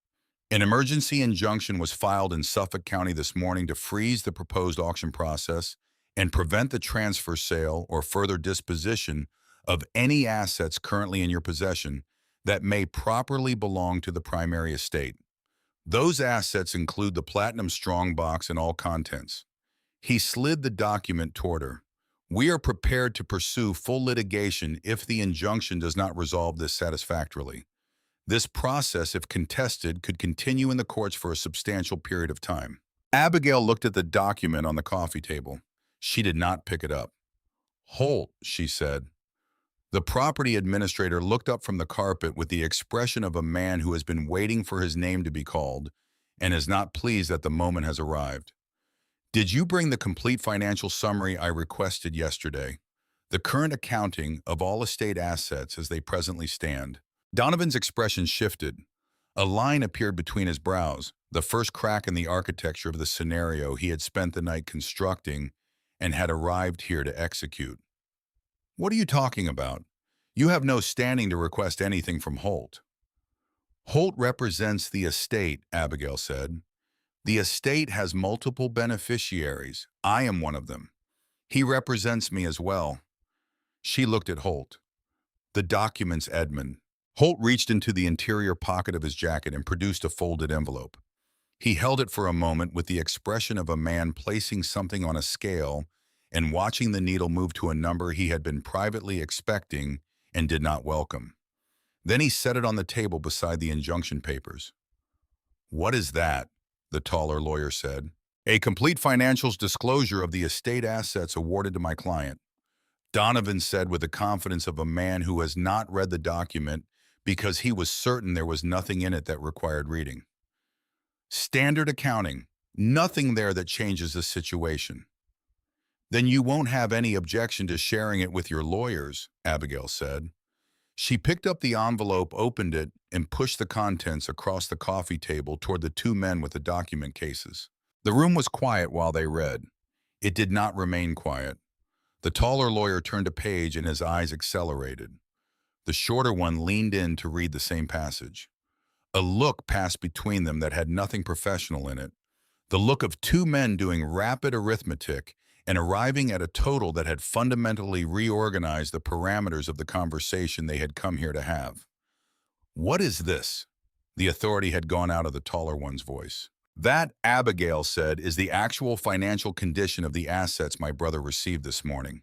An emergency injunction was filed in Suffolk County this morning to freeze the proposed auction process and prevent the transfer, sale, or further disposition of any assets currently in your possession that may properly belong to the primary estate. Those assets include the platinum strongbox and all contents. He slid the document toward her. We are prepared to pursue full litigation if the injunction does not resolve this satisfactorily. This process, if contested, could continue in the courts for a substantial period of time. Abigail looked at the document on the coffee table. She did not pick it up. Holt, she said. The property administrator looked up from the carpet with the expression of a man who has been waiting for his name to be called and is not pleased that the moment has arrived. Did you bring the complete financial summary I requested yesterday? The current accounting of all estate assets as they presently stand. Donovan's expression shifted. A line appeared between his brows, the first crack in the architecture of the scenario he had spent the night constructing and had arrived here to execute. What are you talking about? You have no standing to request anything from Holt. Holt represents the estate, Abigail said. The estate has multiple beneficiaries. I am one of them. He represents me as well. She looked at Holt. The documents, Edmund. Holt reached into the interior pocket of his jacket and produced a folded envelope. He held it for a moment with the expression of a man placing something on a scale and watching the needle move to a number he had been privately expecting and did not welcome. Then he set it on the table beside the injunction papers. What is that? The taller lawyer said. A complete financials disclosure of the estate assets awarded to my client, Donovan said with the confidence of a man who has not read the document because he was certain there was nothing in it that required reading. Standard accounting, nothing there that changes the situation. Then you won't have any objection to sharing it with your lawyers, Abigail said. She picked up the envelope, opened it, and pushed the contents across the coffee table toward the two men with the document cases. The room was quiet while they read. It did not remain quiet. The taller lawyer turned a page and his eyes accelerated. The shorter one leaned in to read the same passage. A look passed between them that had nothing professional in it. The look of two men doing rapid arithmetic and arriving at a total that had fundamentally reorganized the parameters of the conversation they had come here to have. What is this? The authority had gone out of the taller one's voice. That, Abigail said, is the actual financial condition of the assets my brother received this morning.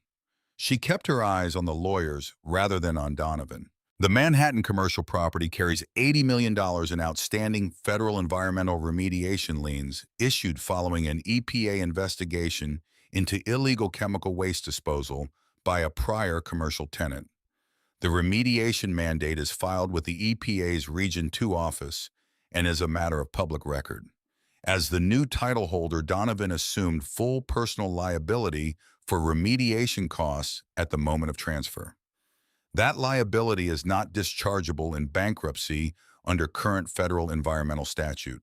She kept her eyes on the lawyers rather than on Donovan. The Manhattan commercial property carries $80 million in outstanding federal environmental remediation liens issued following an EPA investigation into illegal chemical waste disposal by a prior commercial tenant. The remediation mandate is filed with the EPA's Region 2 office and is a matter of public record. As the new title holder, Donovan assumed full personal liability for remediation costs at the moment of transfer. That liability is not dischargeable in bankruptcy under current federal environmental statute.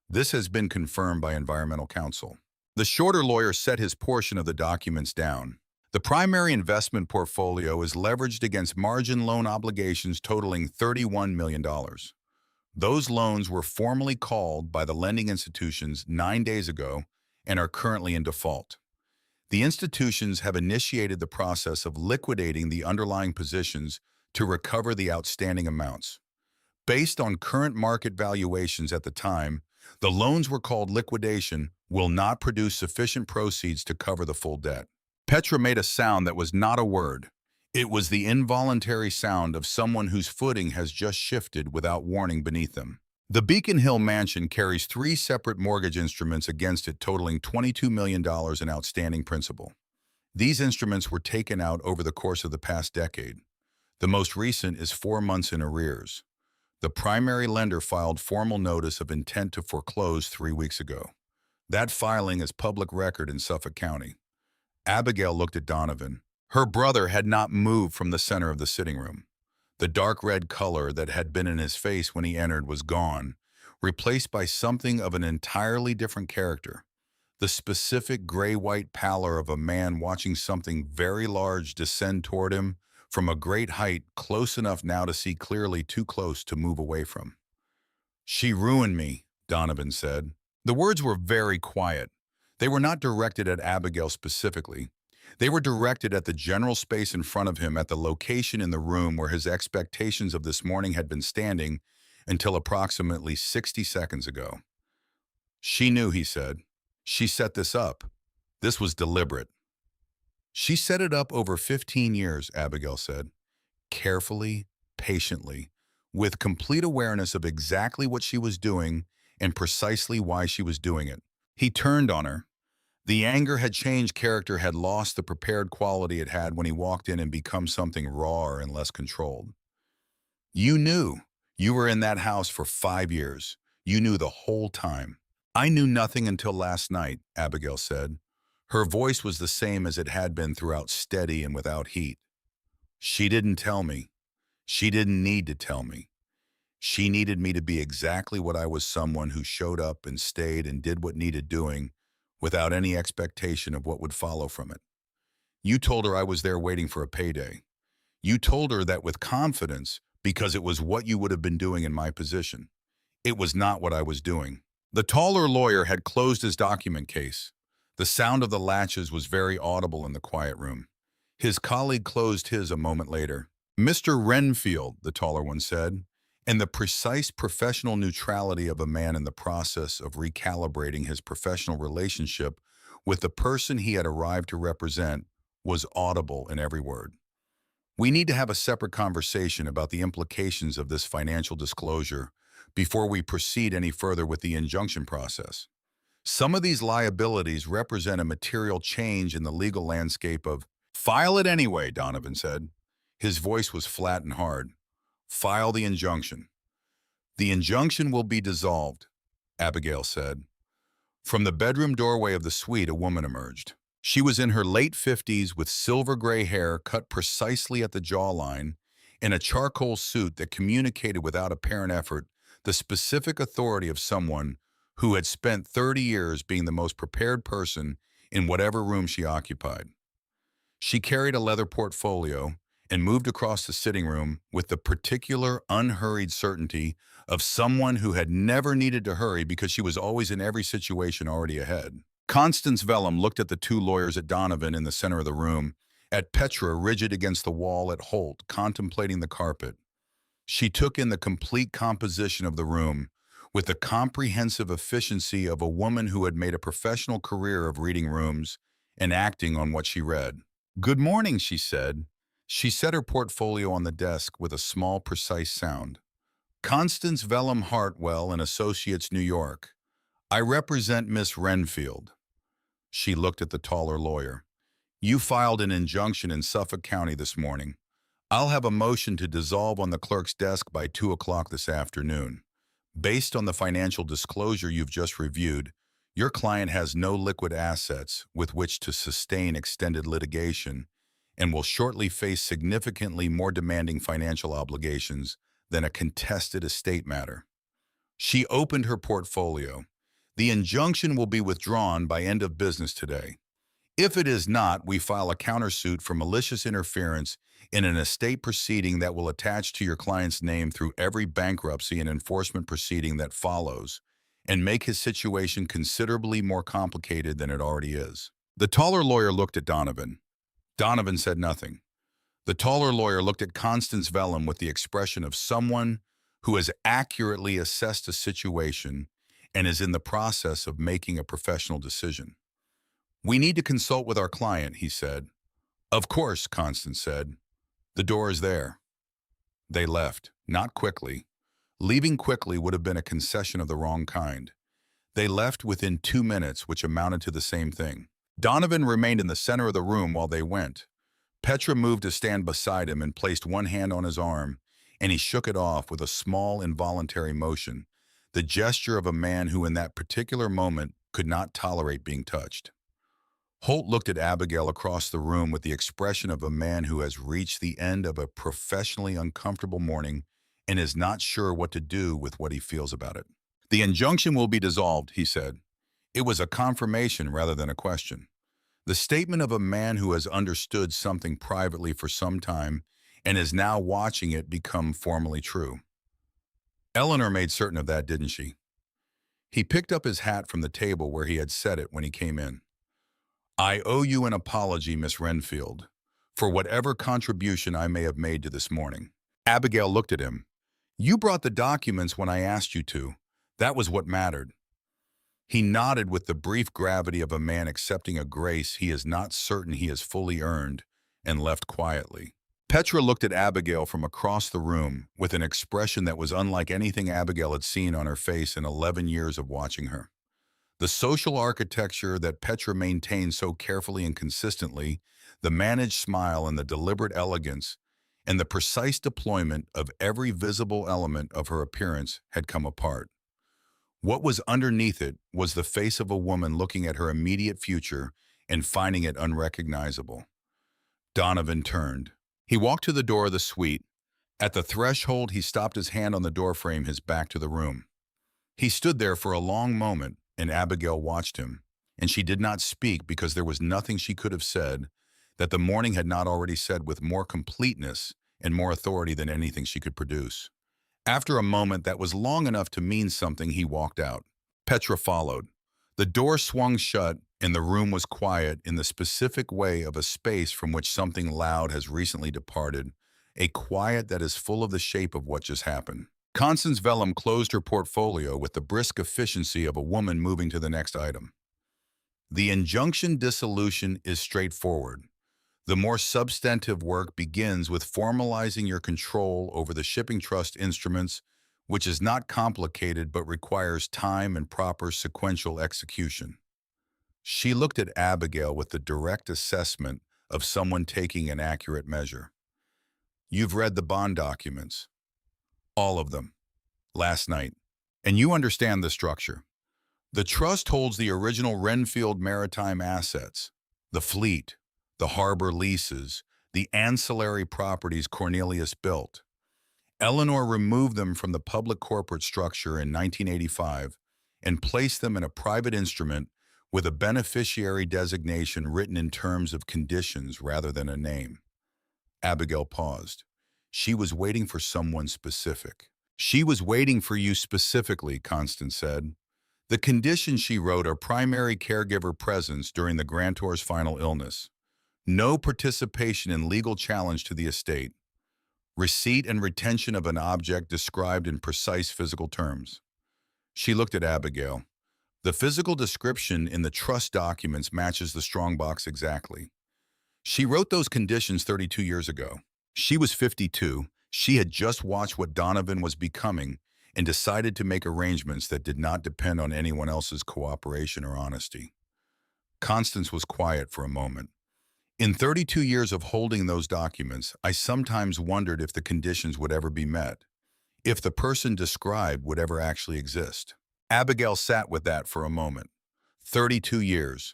This has been confirmed by environmental counsel. The shorter lawyer set his portion of the documents down. The primary investment portfolio is leveraged against margin loan obligations totaling $31 million. Those loans were formally called by the lending institutions 9 days ago and are currently in default. The institutions have initiated the process of liquidating the underlying positions to recover the outstanding amounts. Based on current market valuations at the time, the loans were called liquidation will not produce sufficient proceeds to cover the full debt. Petra made a sound that was not a word. It was the involuntary sound of someone whose footing has just shifted without warning beneath them. The Beacon Hill mansion carries three separate mortgage instruments against it totaling $22 million in outstanding principal. These instruments were taken out over the course of the past decade. The most recent is 4 months in arrears. The primary lender filed formal notice of intent to foreclose 3 weeks ago. That filing is public record in Suffolk County. Abigail looked at Donovan. Her brother had not moved from the center of the sitting room. The dark red color that had been in his face when he entered was gone, replaced by something of an entirely different character. The specific gray-white pallor of a man watching something very large descend toward him from a great height, close enough now to see clearly, too close to move away from. "She ruined me," Donovan said. The words were very quiet. They were not directed at Abigail specifically. They were directed at the general space in front of him, at the location in the room where his expectations of this morning had been standing until approximately 60 seconds ago. "She knew," he said. "She set this up. This was deliberate." "She set it up over 15 years," Abigail said. "Carefully, patiently, with complete awareness of exactly what she was doing and precisely why she was doing it." He turned on her. The anger had changed character, had lost the prepared quality it had when he walked in and become something rawer and less controlled. "You knew. You were in that house for 5 years. You knew the whole time." "I knew nothing until last night," Abigail said. Her voice was the same as it had been throughout, steady and without heat. "She didn't tell me. She didn't need to tell me. She needed me to be exactly what I was, someone who showed up and stayed and did what needed doing without any expectation of what would follow from it. You told her I was there waiting for a payday. You told her that with confidence because it was what you would have been doing in my position. It was not what I was doing." The taller lawyer had closed his document case. The sound of the latches was very audible in the quiet room. His colleague closed his a moment later. "Mr. Renfield," the taller one said, and the precise professional neutrality of a man in the process of recalibrating his professional relationship with the person he had arrived to represent was audible in every word. "We need to have a separate conversation about the implications of this financial disclosure before we proceed any further with the injunction process. Some of these liabilities represent a material change in the legal landscape of—" "File it anyway," Donovan said. His voice was flat and hard. "File the injunction." "The injunction will be dissolved," Abigail said. From the bedroom doorway of the suite, a woman emerged. She was in her late 50s with silver gray hair cut precisely at the jawline, in a charcoal suit that communicated without apparent effort the specific authority of someone who had spent 30 years being the most prepared person in whatever room she occupied. She carried a leather portfolio and moved across the sitting room with the particular, unhurried certainty of someone who had never needed to hurry because she was always in every situation already ahead. Constance Vellum looked at the two lawyers, at Donovan in the center of the room, at Petra rigid against the wall, at Holt contemplating the carpet. She took in the complete composition of the room with the comprehensive efficiency of a woman who had made a professional career of reading rooms and acting on what she read. "Good morning," she said. She set her portfolio on the desk with a small, precise sound. "Constance Vellum Hartwell and Associates, New York. I represent Miss Renfield." She looked at the taller lawyer. "You filed an injunction in Suffolk County this morning. I'll have a motion to dissolve on the clerk's desk by 2 o'clock this afternoon. Based on the financial disclosure you've just reviewed, your client has no liquid assets with which to sustain extended litigation and will shortly face significantly more demanding financial obligations than a contested estate matter." She opened her portfolio. "The injunction will be withdrawn by end of business today. If it is not, we file a countersuit for malicious interference in an estate proceeding that will attach to your client's name through every bankruptcy and enforcement proceeding that follows, and make his situation considerably more complicated than it already is." The taller lawyer looked at Donovan. Donovan said nothing. The taller lawyer looked at Constance Vellum with the expression of someone who has accurately assessed a situation and is in the process of making a professional decision. "We need to consult with our client," he said. "Of course," Constance said. "The door is there." They left, not quickly. Leaving quickly would have been a concession of the wrong kind. They left within 2 minutes, which amounted to the same thing. Donovan remained in the center of the room while they went. Petra moved to stand beside him and placed one hand on his arm, and he shook it off with a small, involuntary motion, the gesture of a man who in that particular moment could not tolerate being touched. Holt looked at Abigail across the room with the expression of a man who has reached the end of a professionally uncomfortable morning and is not sure what to do with what he feels about it. "The injunction will be dissolved," he said. It was a confirmation rather than a question. The statement of a man who has understood something privately for some time and is now watching it become formally true. Eleanor made certain of that, didn't she? He picked up his hat from the table where he had set it when he came in. "I owe you an apology, Miss Renfield, for whatever contribution I may have made to this morning." Abigail looked at him. "You brought the documents when I asked you to. That was what mattered." He nodded with the brief gravity of a man accepting a grace he is not certain he has fully earned, and left quietly. Petra looked at Abigail from across the room with an expression that was unlike anything Abigail had seen on her face in 11 years of watching her. The social architecture that Petra maintained so carefully and consistently, the managed smile and the deliberate elegance, and the precise deployment of every visible element of her appearance had come apart. What was underneath it was the face of a woman looking at her immediate future and finding it unrecognizable. Donovan turned. He walked to the door of the suite. At the threshold, he stopped his hand on the doorframe, his back to the room. He stood there for a long moment, and Abigail watched him, and she did not speak because there was nothing she could have said that the morning had not already said with more completeness and more authority than anything she could produce. After a moment that was long enough to mean something, he walked out. Petra followed. The door swung shut, and the room was quiet in the specific way of a space from which something loud has recently departed, a quiet that is full of the shape of what just happened. Constance Vellum closed her portfolio with the brisk efficiency of a woman moving to the next item. The injunction dissolution is straightforward. The more substantive work begins with formalizing your control over the shipping trust instruments, which is not complicated but requires time and proper sequential execution. She looked at Abigail with the direct assessment of someone taking an accurate measure. "You've read the bond documents. All of them. Last night. And you understand the structure. The trust holds the original Renfield maritime assets, the fleet, the harbor leases, the ancillary properties Cornelius built. Eleanor removed them from the public corporate structure in 1985 and placed them in a private instrument with a beneficiary designation written in terms of conditions rather than a name." Abigail paused. She was waiting for someone specific. "She was waiting for you specifically," Constance said. "The conditions she wrote are primary caregiver presence during the grantor's final illness. No participation in legal challenge to the estate. Receipt and retention of an object described in precise physical terms." She looked at Abigail. "The physical description in the trust documents matches the strongbox exactly. She wrote those conditions 32 years ago. She was 52. She had just watched what Donovan was becoming and decided to make arrangements that did not depend on anyone else's cooperation or honesty." Constance was quiet for a moment. "In 32 years of holding those documents, I sometimes wondered if the conditions would ever be met, if the person described would ever actually exist." Abigail sat with that for a moment. 32 years.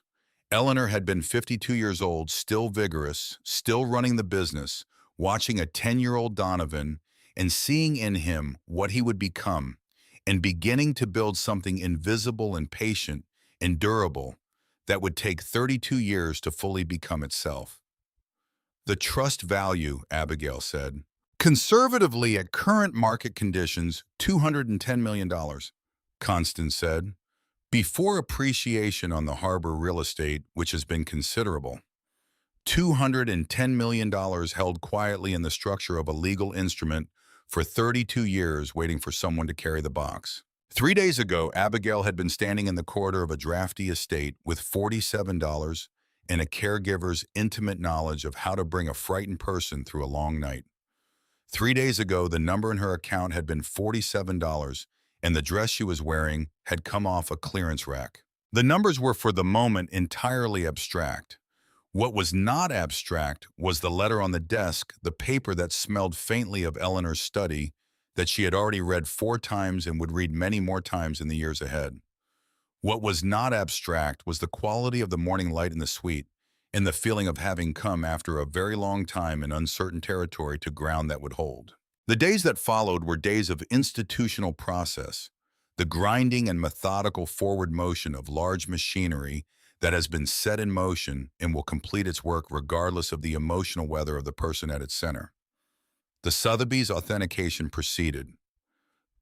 Eleanor had been 52 years old, still vigorous, still running the business, watching a 10-year-old Donovan and seeing in him what he would become, and beginning to build something invisible and patient and durable that would take 32 years to fully become itself. "The trust value," Abigail said, "conservatively at current market conditions, $210 million, Constance said. Before appreciation on the harbor real estate, which has been considerable, $210 million dollars held quietly in the structure of a legal instrument for 32 years waiting for someone to carry the box. 3 days ago, Abigail had been standing in the corridor of a drafty estate with $47 and a caregiver's intimate knowledge of how to bring a frightened person through a long night. 3 days ago, the number in her account had been $47, and the dress she was wearing had come off a clearance rack. The numbers were for the moment entirely abstract. What was not abstract was the letter on the desk, the paper that smelled faintly of Eleanor's study, that she had already read 4 times and would read many more times in the years ahead. What was not abstract was the quality of the morning light in the suite and the feeling of having come after a very long time in uncertain territory to ground that would hold. The days that followed were days of institutional process, the grinding and methodical forward motion of large machinery that has been set in motion and will complete its work regardless of the emotional weather of the person at its center. The Sotheby's authentication proceeded.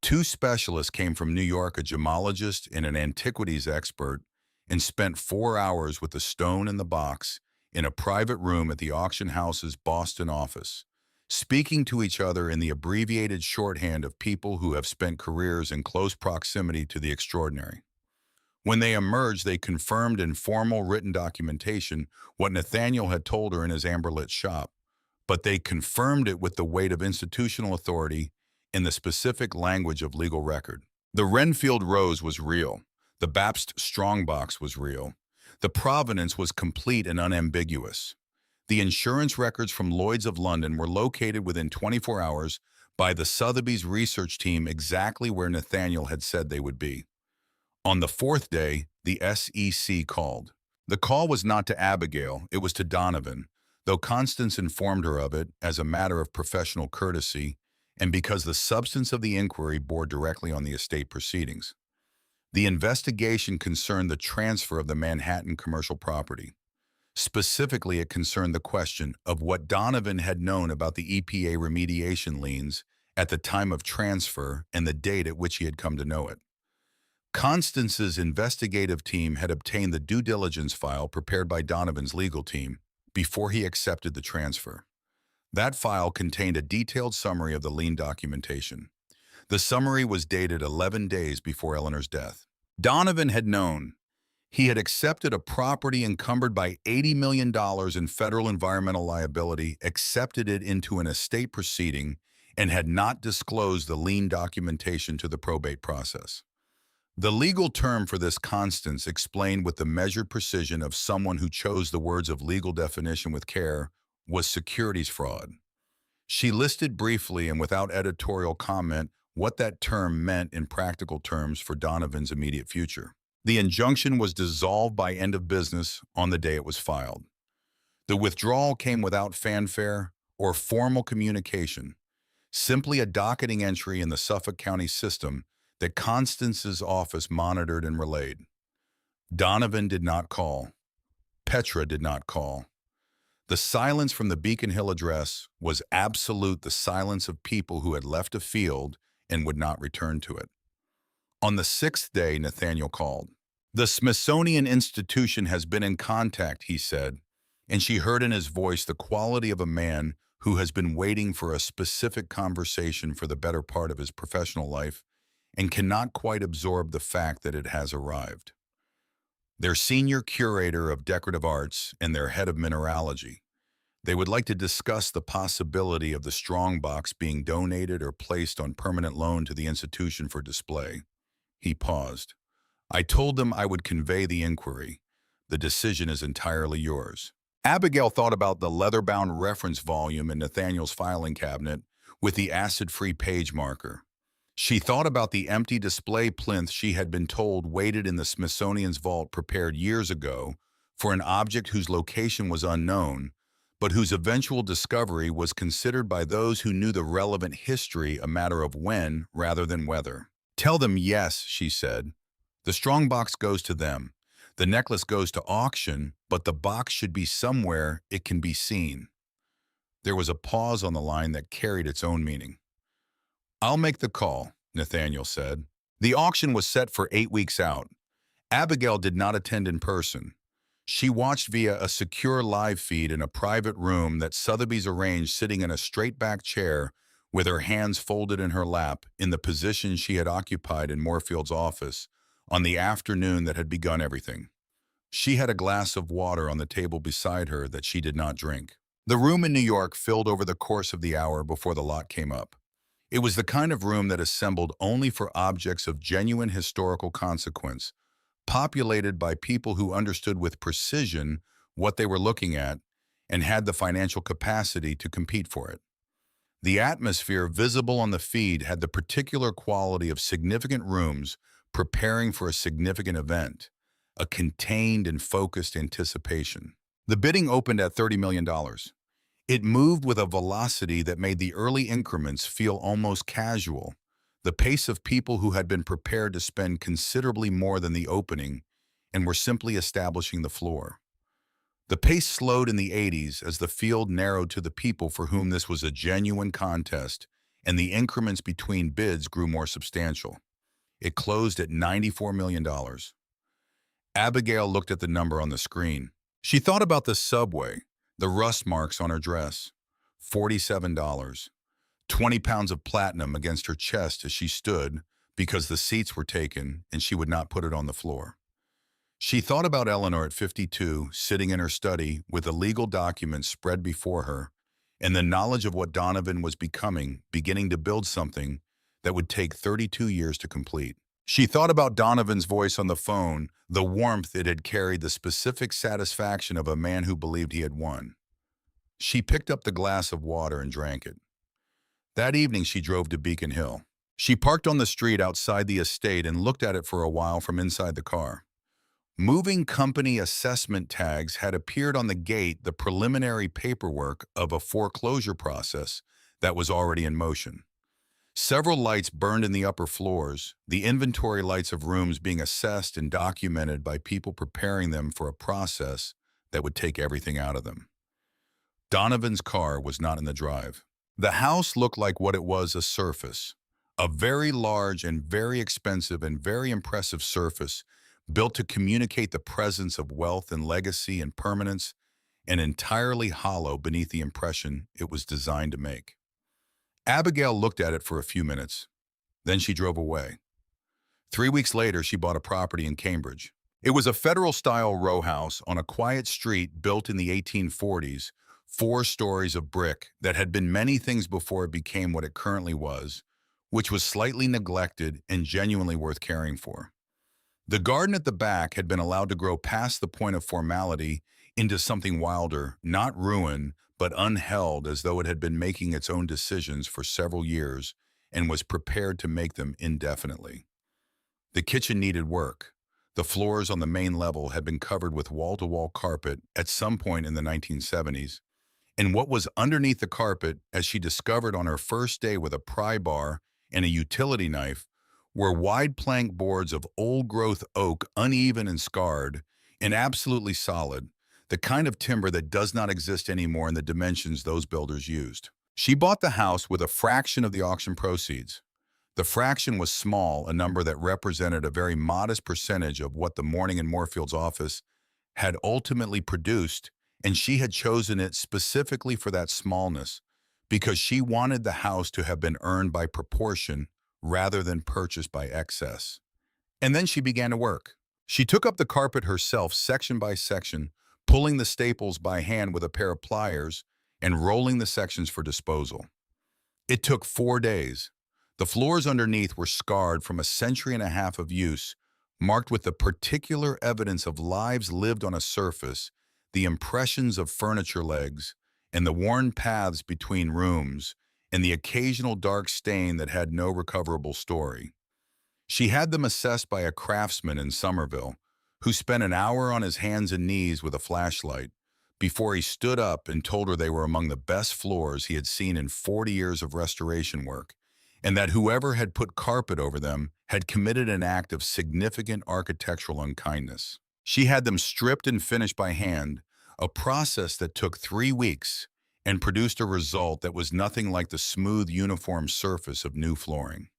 2 specialists came from New York, a gemologist and an antiquities expert, and spent 4 hours with the stone and the box in a private room at the auction house's Boston office, speaking to each other in the abbreviated shorthand of people who have spent careers in close proximity to the extraordinary. When they emerged, they confirmed in formal written documentation what Nathaniel had told her in his amber-lit shop, but they confirmed it with the weight of institutional authority in the specific language of legal record. The Renfield Rose was real. The Bapst Strongbox was real. The provenance was complete and unambiguous. The insurance records from Lloyd's of London were located within 24 hours by the Sotheby's research team exactly where Nathaniel had said they would be. On the 4th day, the SEC called. The call was not to Abigail, it was to Donovan, though Constance informed her of it as a matter of professional courtesy and because the substance of the inquiry bore directly on the estate proceedings. The investigation concerned the transfer of the Manhattan commercial property. Specifically, it concerned the question of what Donovan had known about the EPA remediation liens at the time of transfer and the date at which he had come to know it. Constance's investigative team had obtained the due diligence file prepared by Donovan's legal team before he accepted the transfer. That file contained a detailed summary of the lien documentation. The summary was dated 11 days before Eleanor's death. Donovan had known. He had accepted a property encumbered by $80 million in federal environmental liability, accepted it into an estate proceeding, and had not disclosed the lien documentation to the probate process. The legal term for this, Constance explained with the measured precision of someone who chose the words of legal definition with care, was securities fraud. She listed briefly and without editorial comment what that term meant in practical terms for Donovan's immediate future. The injunction was dissolved by end of business on the day it was filed. The withdrawal came without fanfare or formal communication, simply a docketing entry in the Suffolk County system that Constance's office monitored and relayed. Donovan did not call. Petra did not call. The silence from the Beacon Hill address was absolute, the silence of people who had left a field and would not return to it. On the 6th day, Nathaniel called. "The Smithsonian Institution has been in contact," he said, and she heard in his voice the quality of a man who has been waiting for a specific conversation for the better part of his professional life and cannot quite absorb the fact that it has arrived. Their senior curator of decorative arts and their head of mineralogy. They would like to discuss the possibility of the strongbox being donated or placed on permanent loan to the institution for display. He paused. "I told them I would convey the inquiry. The decision is entirely yours." Abigail thought about the leather-bound reference volume in Nathaniel's filing cabinet with the acid-free page marker. She thought about the empty display plinth she had been told waited in the Smithsonian's vault prepared years ago for an object whose location was unknown, but whose eventual discovery was considered by those who knew the relevant history a matter of when rather than whether. "Tell them yes," she said. "The strongbox goes to them. The necklace goes to auction, but the box should be somewhere it can be seen." There was a pause on the line that carried its own meaning. "I'll make the call," Nathaniel said. The auction was set for 8 weeks out. Abigail did not attend in person. She watched via a secure live feed in a private room that Sotheby's arranged, sitting in a straight-back chair with her hands folded in her lap in the position she had occupied in Moorfield's office on the afternoon that had begun everything. She had a glass of water on the table beside her that she did not drink. The room in New York filled over the course of the hour before the lot came up. It was the kind of room that assembled only for objects of genuine historical consequence, populated by people who understood with precision what they were looking at and had the financial capacity to compete for it. The atmosphere visible on the feed had the particular quality of significant rooms preparing for a significant event, a contained and focused anticipation. The bidding opened at $30 million. It moved with a velocity that made the early increments feel almost casual, the pace of people who had been prepared to spend considerably more than the opening and were simply establishing the floor. The pace slowed in the 80s as the field narrowed to the people for whom this was a genuine contest, and the increments between bids grew more substantial. It closed at $94 million. Abigail looked at the number on the screen. She thought about the subway, the rust marks on her dress. $47. 20 pounds of platinum against her chest as she stood because the seats were taken and she would not put it on the floor. She thought about Eleanor at 52, sitting in her study with a legal document spread before her, and the knowledge of what Donovan was becoming, beginning to build something that would take 32 years to complete. She thought about Donovan's voice on the phone, the warmth it had carried, the specific satisfaction of a man who believed he had won. She picked up the glass of water and drank it. That evening she drove to Beacon Hill. She parked on the street outside the estate and looked at it for a while from inside the car. Moving company assessment tags had appeared on the gate, the preliminary paperwork of a foreclosure process that was already in motion. Several lights burned in the upper floors, the inventory lights of rooms being assessed and documented by people preparing them for a process that would take everything out of them. Donovan's car was not in the drive. The house looked like what it was, a surface, a very large and very expensive and very impressive surface built to communicate the presence of wealth and legacy and permanence, and entirely hollow beneath the impression it was designed to make. Abigail looked at it for a few minutes. Then she drove away. 3 weeks later, she bought a property in Cambridge. It was a federal-style row house on a quiet street built in the 1840s, 4 stories of brick that had been many things before it became what it currently was, which was slightly neglected and genuinely worth caring for. The garden at the back had been allowed to grow past the point of formality into something wilder, not ruin, but unheld, as though it had been making its own decisions for several years and was prepared to make them indefinitely. The kitchen needed work. The floors on the main level had been covered with wall-to-wall carpet at some point in the 1970s, and what was underneath the carpet, as she discovered on her first day with a pry bar and a utility knife, were wide plank boards of old-growth oak, uneven and scarred, and absolutely solid, the kind of timber that does not exist anymore in the dimensions those builders used. She bought the house with a fraction of the auction proceeds. The fraction was small, a number that represented a very modest percentage of what the Morning and Moorfield's office had ultimately produced, and she had chosen it specifically for that smallness because she wanted the house to have been earned by proportion rather than purchased by excess. And then she began to work. She took up the carpet herself, section by section, pulling the staples by hand with a pair of pliers and rolling the sections for disposal. It took 4 days. The floors underneath were scarred from a century and a half of use, marked with the particular evidence of lives lived on a surface, the impressions of furniture legs, and the worn paths between rooms, and the occasional dark stain that had no recoverable story. She had them assessed by a craftsman in Somerville, who spent an hour on his hands and knees with a flashlight before he stood up and told her they were among the best floors he had seen in 40 years of restoration work, and that whoever had put carpet over them had committed an act of significant architectural unkindness. She had them stripped and finished by hand, a process that took 3 weeks, and produced a result that was nothing like the smooth, uniform surface of new flooring.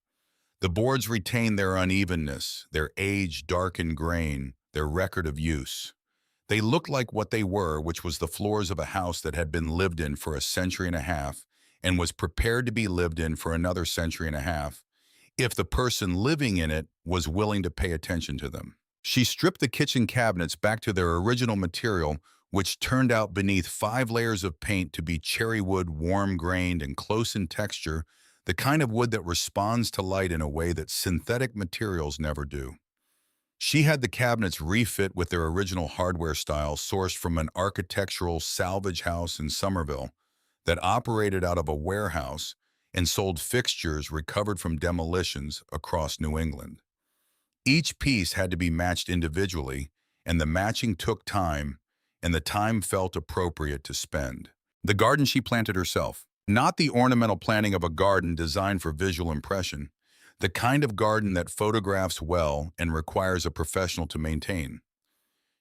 The boards retained their unevenness, their age-darkened grain, their record of use. They looked like what they were, which was the floors of a house that had been lived in for a century and a half and was prepared to be lived in for another century and a half if the person living in it was willing to pay attention to them. She stripped the kitchen cabinets back to their original material, which turned out beneath 5 layers of paint to be cherry wood, warm-grained and close in texture, the kind of wood that responds to light in a way that synthetic materials never do. She had the cabinets refit with their original hardware style sourced from an architectural salvage house in Somerville that operated out of a warehouse and sold fixtures recovered from demolitions across New England. Each piece had to be matched individually, and the matching took time, and the time felt appropriate to spend. The garden she planted herself, not the ornamental planting of a garden designed for visual impression, the kind of garden that photographs well and requires a professional to maintain.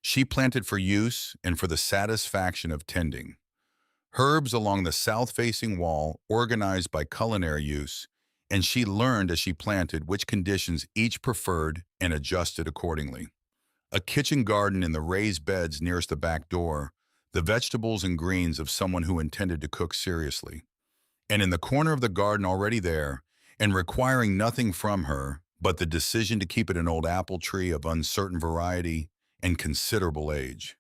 She planted for use and for the satisfaction of tending. Herbs along the south-facing wall organized by culinary use, and she learned as she planted which conditions each preferred and adjusted accordingly. A kitchen garden in the raised beds nearest the back door, the vegetables and greens of someone who intended to cook seriously. And in the corner of the garden already there, and requiring nothing from her but the decision to keep it an old apple tree of uncertain variety and considerable age.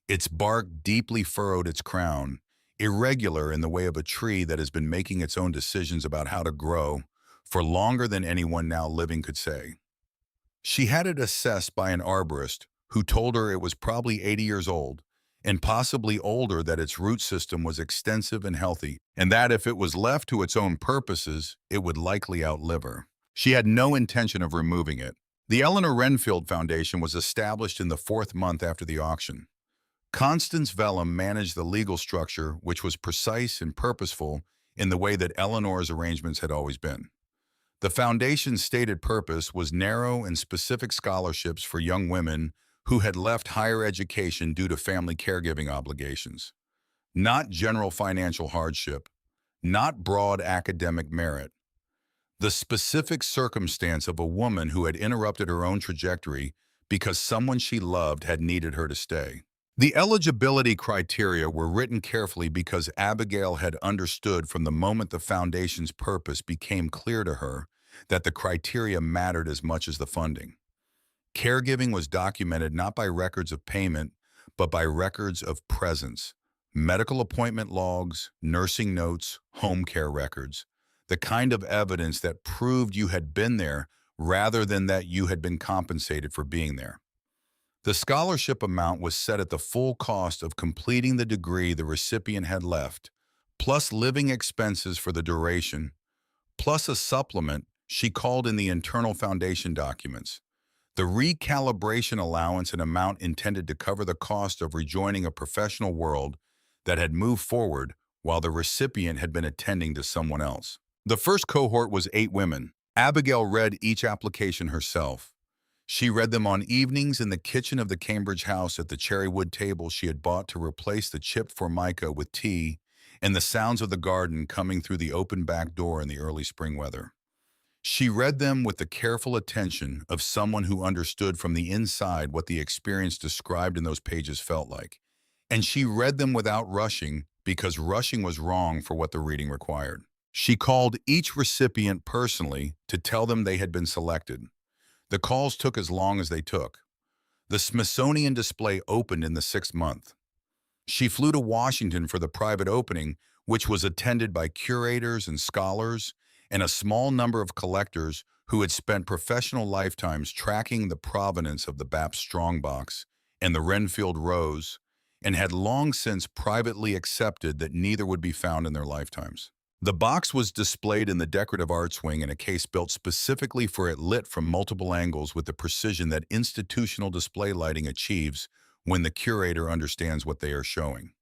Its bark deeply furrowed its crown, irregular in the way of a tree that has been making its own decisions about how to grow for longer than anyone now living could say. She had it assessed by an arborist who told her it was probably 80 years old and possibly older, that its root system was extensive and healthy, and that if it was left to its own purposes, it would likely outlive her. She had no intention of removing it. The Eleanor Renfield Foundation was established in the 4th month after the auction. Constance Vellum managed the legal structure, which was precise and purposeful in the way that Eleanor's arrangements had always been. The foundation's stated purpose was narrow and specific scholarships for young women who had left higher education due to family caregiving obligations. Not general financial hardship, not broad academic merit. The specific circumstance of a woman who had interrupted her own trajectory because someone she loved had needed her to stay. The eligibility criteria were written carefully because Abigail had understood from the moment the foundation's purpose became clear to her that the criteria mattered as much as the funding. Caregiving was documented not by records of payment, but by records of presence, medical appointment logs, nursing notes, home care records, the kind of evidence that proved you had been there rather than that you had been compensated for being there. The scholarship amount was set at the full cost of completing the degree the recipient had left, plus living expenses for the duration, plus a supplement she called in the internal foundation documents. The recalibration allowance, an amount intended to cover the cost of rejoining a professional world that had moved forward while the recipient had been attending to someone else. The first cohort was 8 women. Abigail read each application herself. She read them on evenings in the kitchen of the Cambridge house at the cherrywood table she had bought to replace the chipped formica with tea and the sounds of the garden coming through the open back door in the early spring weather. She read them with the careful attention of someone who understood from the inside what the experience described in those pages felt like. And she read them without rushing, because rushing was wrong for what the reading required. She called each recipient personally to tell them they had been selected. The calls took as long as they took. The Smithsonian display opened in the 6th month. She flew to Washington for the private opening, which was attended by curators and scholars and a small number of collectors who had spent professional lifetimes tracking the provenance of the Baps strongbox and the Renfield rose, and had long since privately accepted that neither would be found in their lifetimes. The box was displayed in the decorative arts wing in a case built specifically for it, lit from multiple angles with the precision that institutional display lighting achieves when the curator understands what they are showing.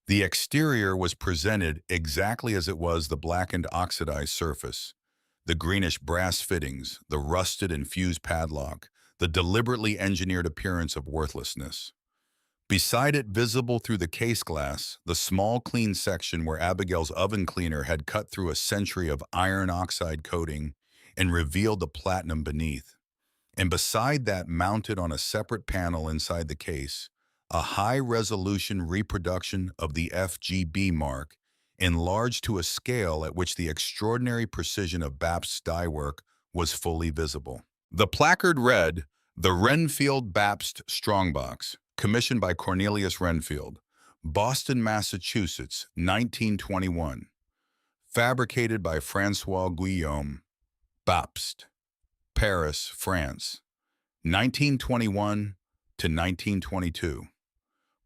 The exterior was presented exactly as it was: the blackened oxidized surface, the greenish brass fittings, the rusted and fused padlock, the deliberately engineered appearance of worthlessness. Beside it, visible through the case glass, the small clean section where Abigail's oven cleaner had cut through a century of iron oxide coating and revealed the platinum beneath. And beside that, mounted on a separate panel inside the case, a high-resolution reproduction of the FGB mark, enlarged to a scale at which the extraordinary precision of Bapst's die work was fully visible. The placard read, "The Renfield Bapst Strongbox, commissioned by Cornelius Renfield, Boston, Massachusetts, 1921. Fabricated by François Guillaume Bapst, Paris, France, 1921 to 1922.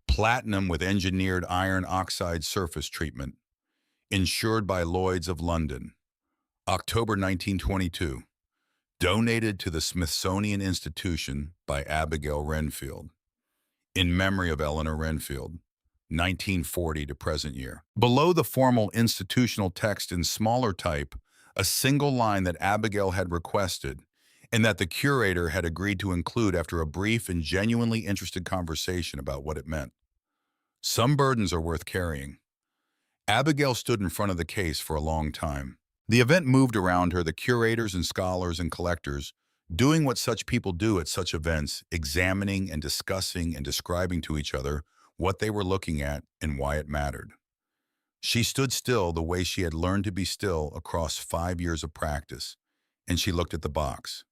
Platinum with engineered iron oxide surface treatment. Insured by Lloyd's of London. October 1922. Donated to the Smithsonian Institution by Abigail Renfield. In memory of Eleanor Renfield, 1940 to present year." Below the formal institutional text in smaller type, a single line that Abigail had requested and that the curator had agreed to include after a brief and genuinely interested conversation about what it meant. "Some burdens are worth carrying." Abigail stood in front of the case for a long time. The event moved around her, the curators and scholars and collectors, doing what such people do at such events, examining and discussing and describing to each other what they were looking at and why it mattered. She stood still the way she had learned to be still across 5 years of practice, and she looked at the box.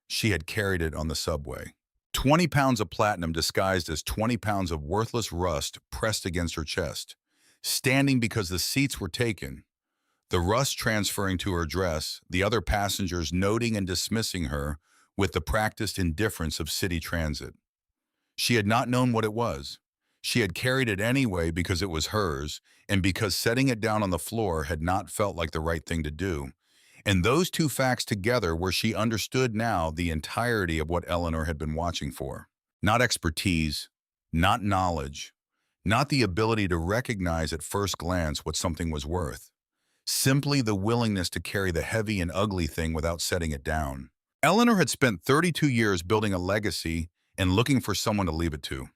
She had carried it on the subway. 20 pounds of platinum disguised as 20 pounds of worthless rust pressed against her chest, standing because the seats were taken, the rust transferring to her dress, the other passengers noting and dismissing her with the practiced indifference of city transit. She had not known what it was. She had carried it anyway because it was hers, and because setting it down on the floor had not felt like the right thing to do. And those two facts together were she understood now the entirety of what Eleanor had been watching for. Not expertise, not knowledge, not the ability to recognize at first glance what something was worth. Simply the willingness to carry the heavy and ugly thing without setting it down. Eleanor had spent 32 years building a legacy and looking for someone to leave it to.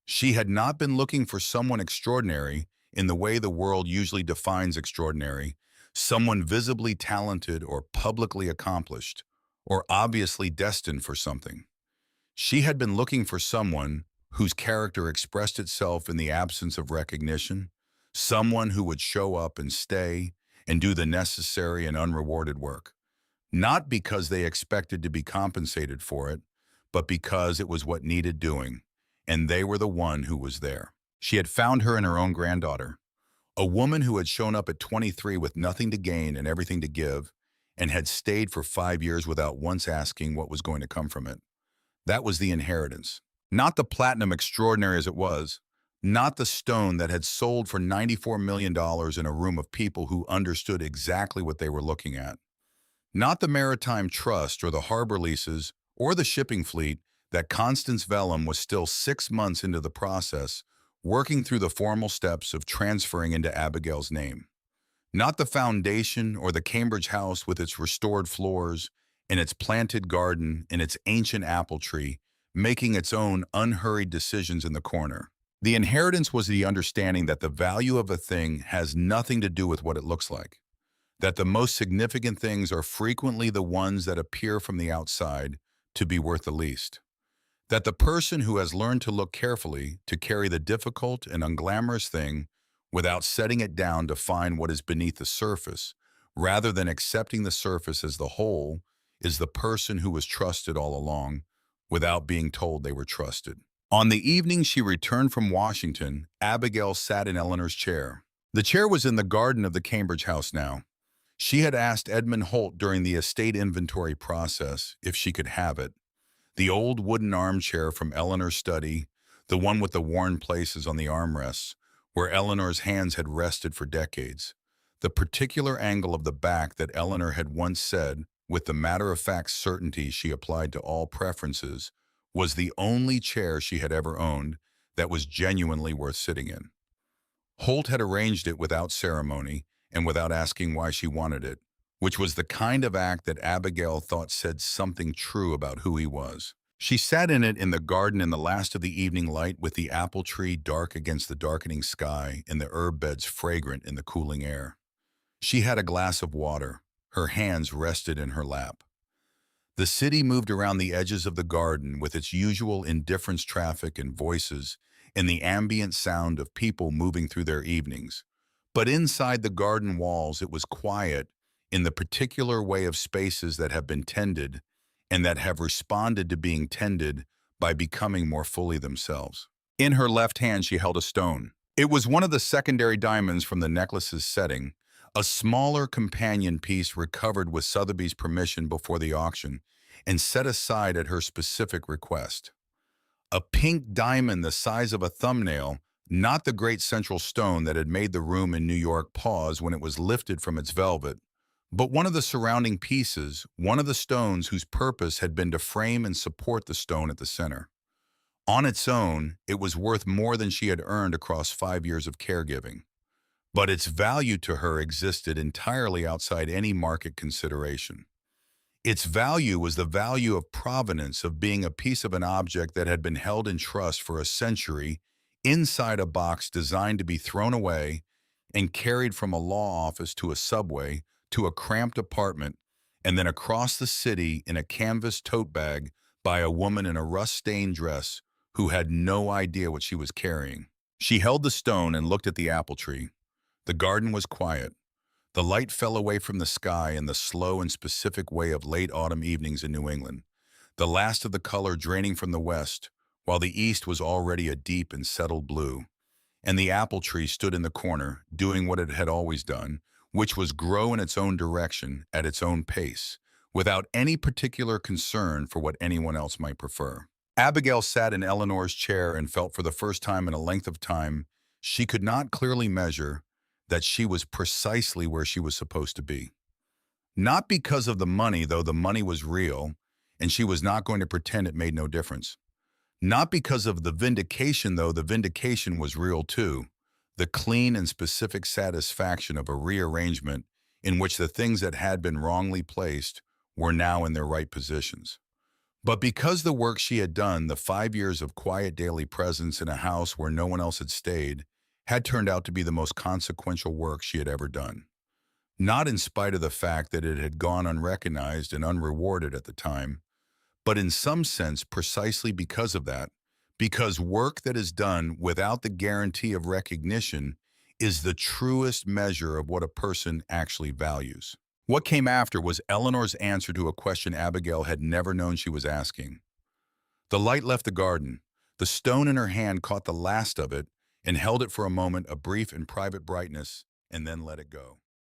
She had not been looking for someone extraordinary in the way the world usually defines extraordinary, someone visibly talented or publicly accomplished, or obviously destined for something. She had been looking for someone whose character expressed itself in the absence of recognition, someone who would show up and stay and do the necessary and unrewarded work, not because they expected to be compensated for it, but because it was what needed doing, and they were the one who was there. She had found her in her own granddaughter, a woman who had shown up at 23 with nothing to gain and everything to give, and had stayed for 5 years without once asking what was going to come from it. That was the inheritance. Not the platinum extraordinary as it was, not the stone that had sold for $94 million in a room of people who understood exactly what they were looking at. Not the maritime trust or the harbor leases or the shipping fleet that Constance Vellum was still 6 months into the process, working through the formal steps of transferring into Abigail's name. Not the foundation or the Cambridge house with its restored floors and its planted garden and its ancient apple tree, making its own unhurried decisions in the corner. The inheritance was the understanding that the value of a thing has nothing to do with what it looks like, that the most significant things are frequently the ones that appear from the outside to be worth the least, that the person who has learned to look carefully to carry the difficult and unglamorous thing without setting it down to find what is beneath the surface, rather than accepting the surface as the whole, is the person who was trusted all along without being told they were trusted. On the evening she returned from Washington, Abigail sat in Eleanor's chair. The chair was in the garden of the Cambridge house now. She had asked Edmund Holt during the estate inventory process if she could have it. The old wooden armchair from Eleanor's study, the one with the worn places on the armrests, where Eleanor's hands had rested for decades. The particular angle of the back that Eleanor had once said, with the matter-of-fact certainty she applied to all preferences, was the only chair she had ever owned that was genuinely worth sitting in. Holt had arranged it without ceremony and without asking why she wanted it, which was the kind of act that Abigail thought said something true about who he was. She sat in it in the garden in the last of the evening light, with the apple tree dark against the darkening sky and the herb beds fragrant in the cooling air. She had a glass of water. Her hands rested in her lap. The city moved around the edges of the garden with its usual indifference traffic and voices and the ambient sound of people moving through their evenings. But inside the garden walls, it was quiet in the particular way of spaces that have been tended and that have responded to being tended by becoming more fully themselves. In her left hand, she held a stone. It was one of the secondary diamonds from the necklace's setting, a smaller companion piece recovered with Sotheby's permission before the auction and set aside at her specific request. A pink diamond the size of a thumbnail, not the great central stone that had made the room in New York pause when it was lifted from its velvet, but one of the surrounding pieces, one of the stones whose purpose had been to frame and support the stone at the center. On its own, it was worth more than she had earned across 5 years of caregiving. But its value to her existed entirely outside any market consideration. Its value was the value of provenance, of being a piece of an object that had been held in trust for a century inside a box designed to be thrown away and carried from a law office to a subway to a cramped apartment and then across the city in a canvas tote bag by a woman in a rust-stained dress who had no idea what she was carrying. She held the stone and looked at the apple tree. The garden was quiet. The light fell away from the sky in the slow and specific way of late autumn evenings in New England, the last of the color draining from the west, while the east was already a deep and settled blue. And the apple tree stood in the corner, doing what it had always done, which was grow in its own direction, at its own pace, without any particular concern for what anyone else might prefer. Abigail sat in Eleanor's chair and felt for the first time in a length of time she could not clearly measure that she was precisely where she was supposed to be. Not because of the money, though the money was real, and she was not going to pretend it made no difference. Not because of the vindication, though the vindication was real too, the clean and specific satisfaction of a rearrangement in which the things that had been wrongly placed were now in their right positions. But because the work she had done, the 5 years of quiet daily presence in a house where no one else had stayed, had turned out to be the most consequential work she had ever done. Not in spite of the fact that it had gone unrecognized and unrewarded at the time, but in some sense precisely because of that, because work that is done without the guarantee of recognition is the truest measure of what a person actually values. What came after was Eleanor's answer to a question Abigail had never known she was asking. The light left the garden. The stone in her hand caught the last of it and held it for a moment, a brief and private brightness, and then let it go.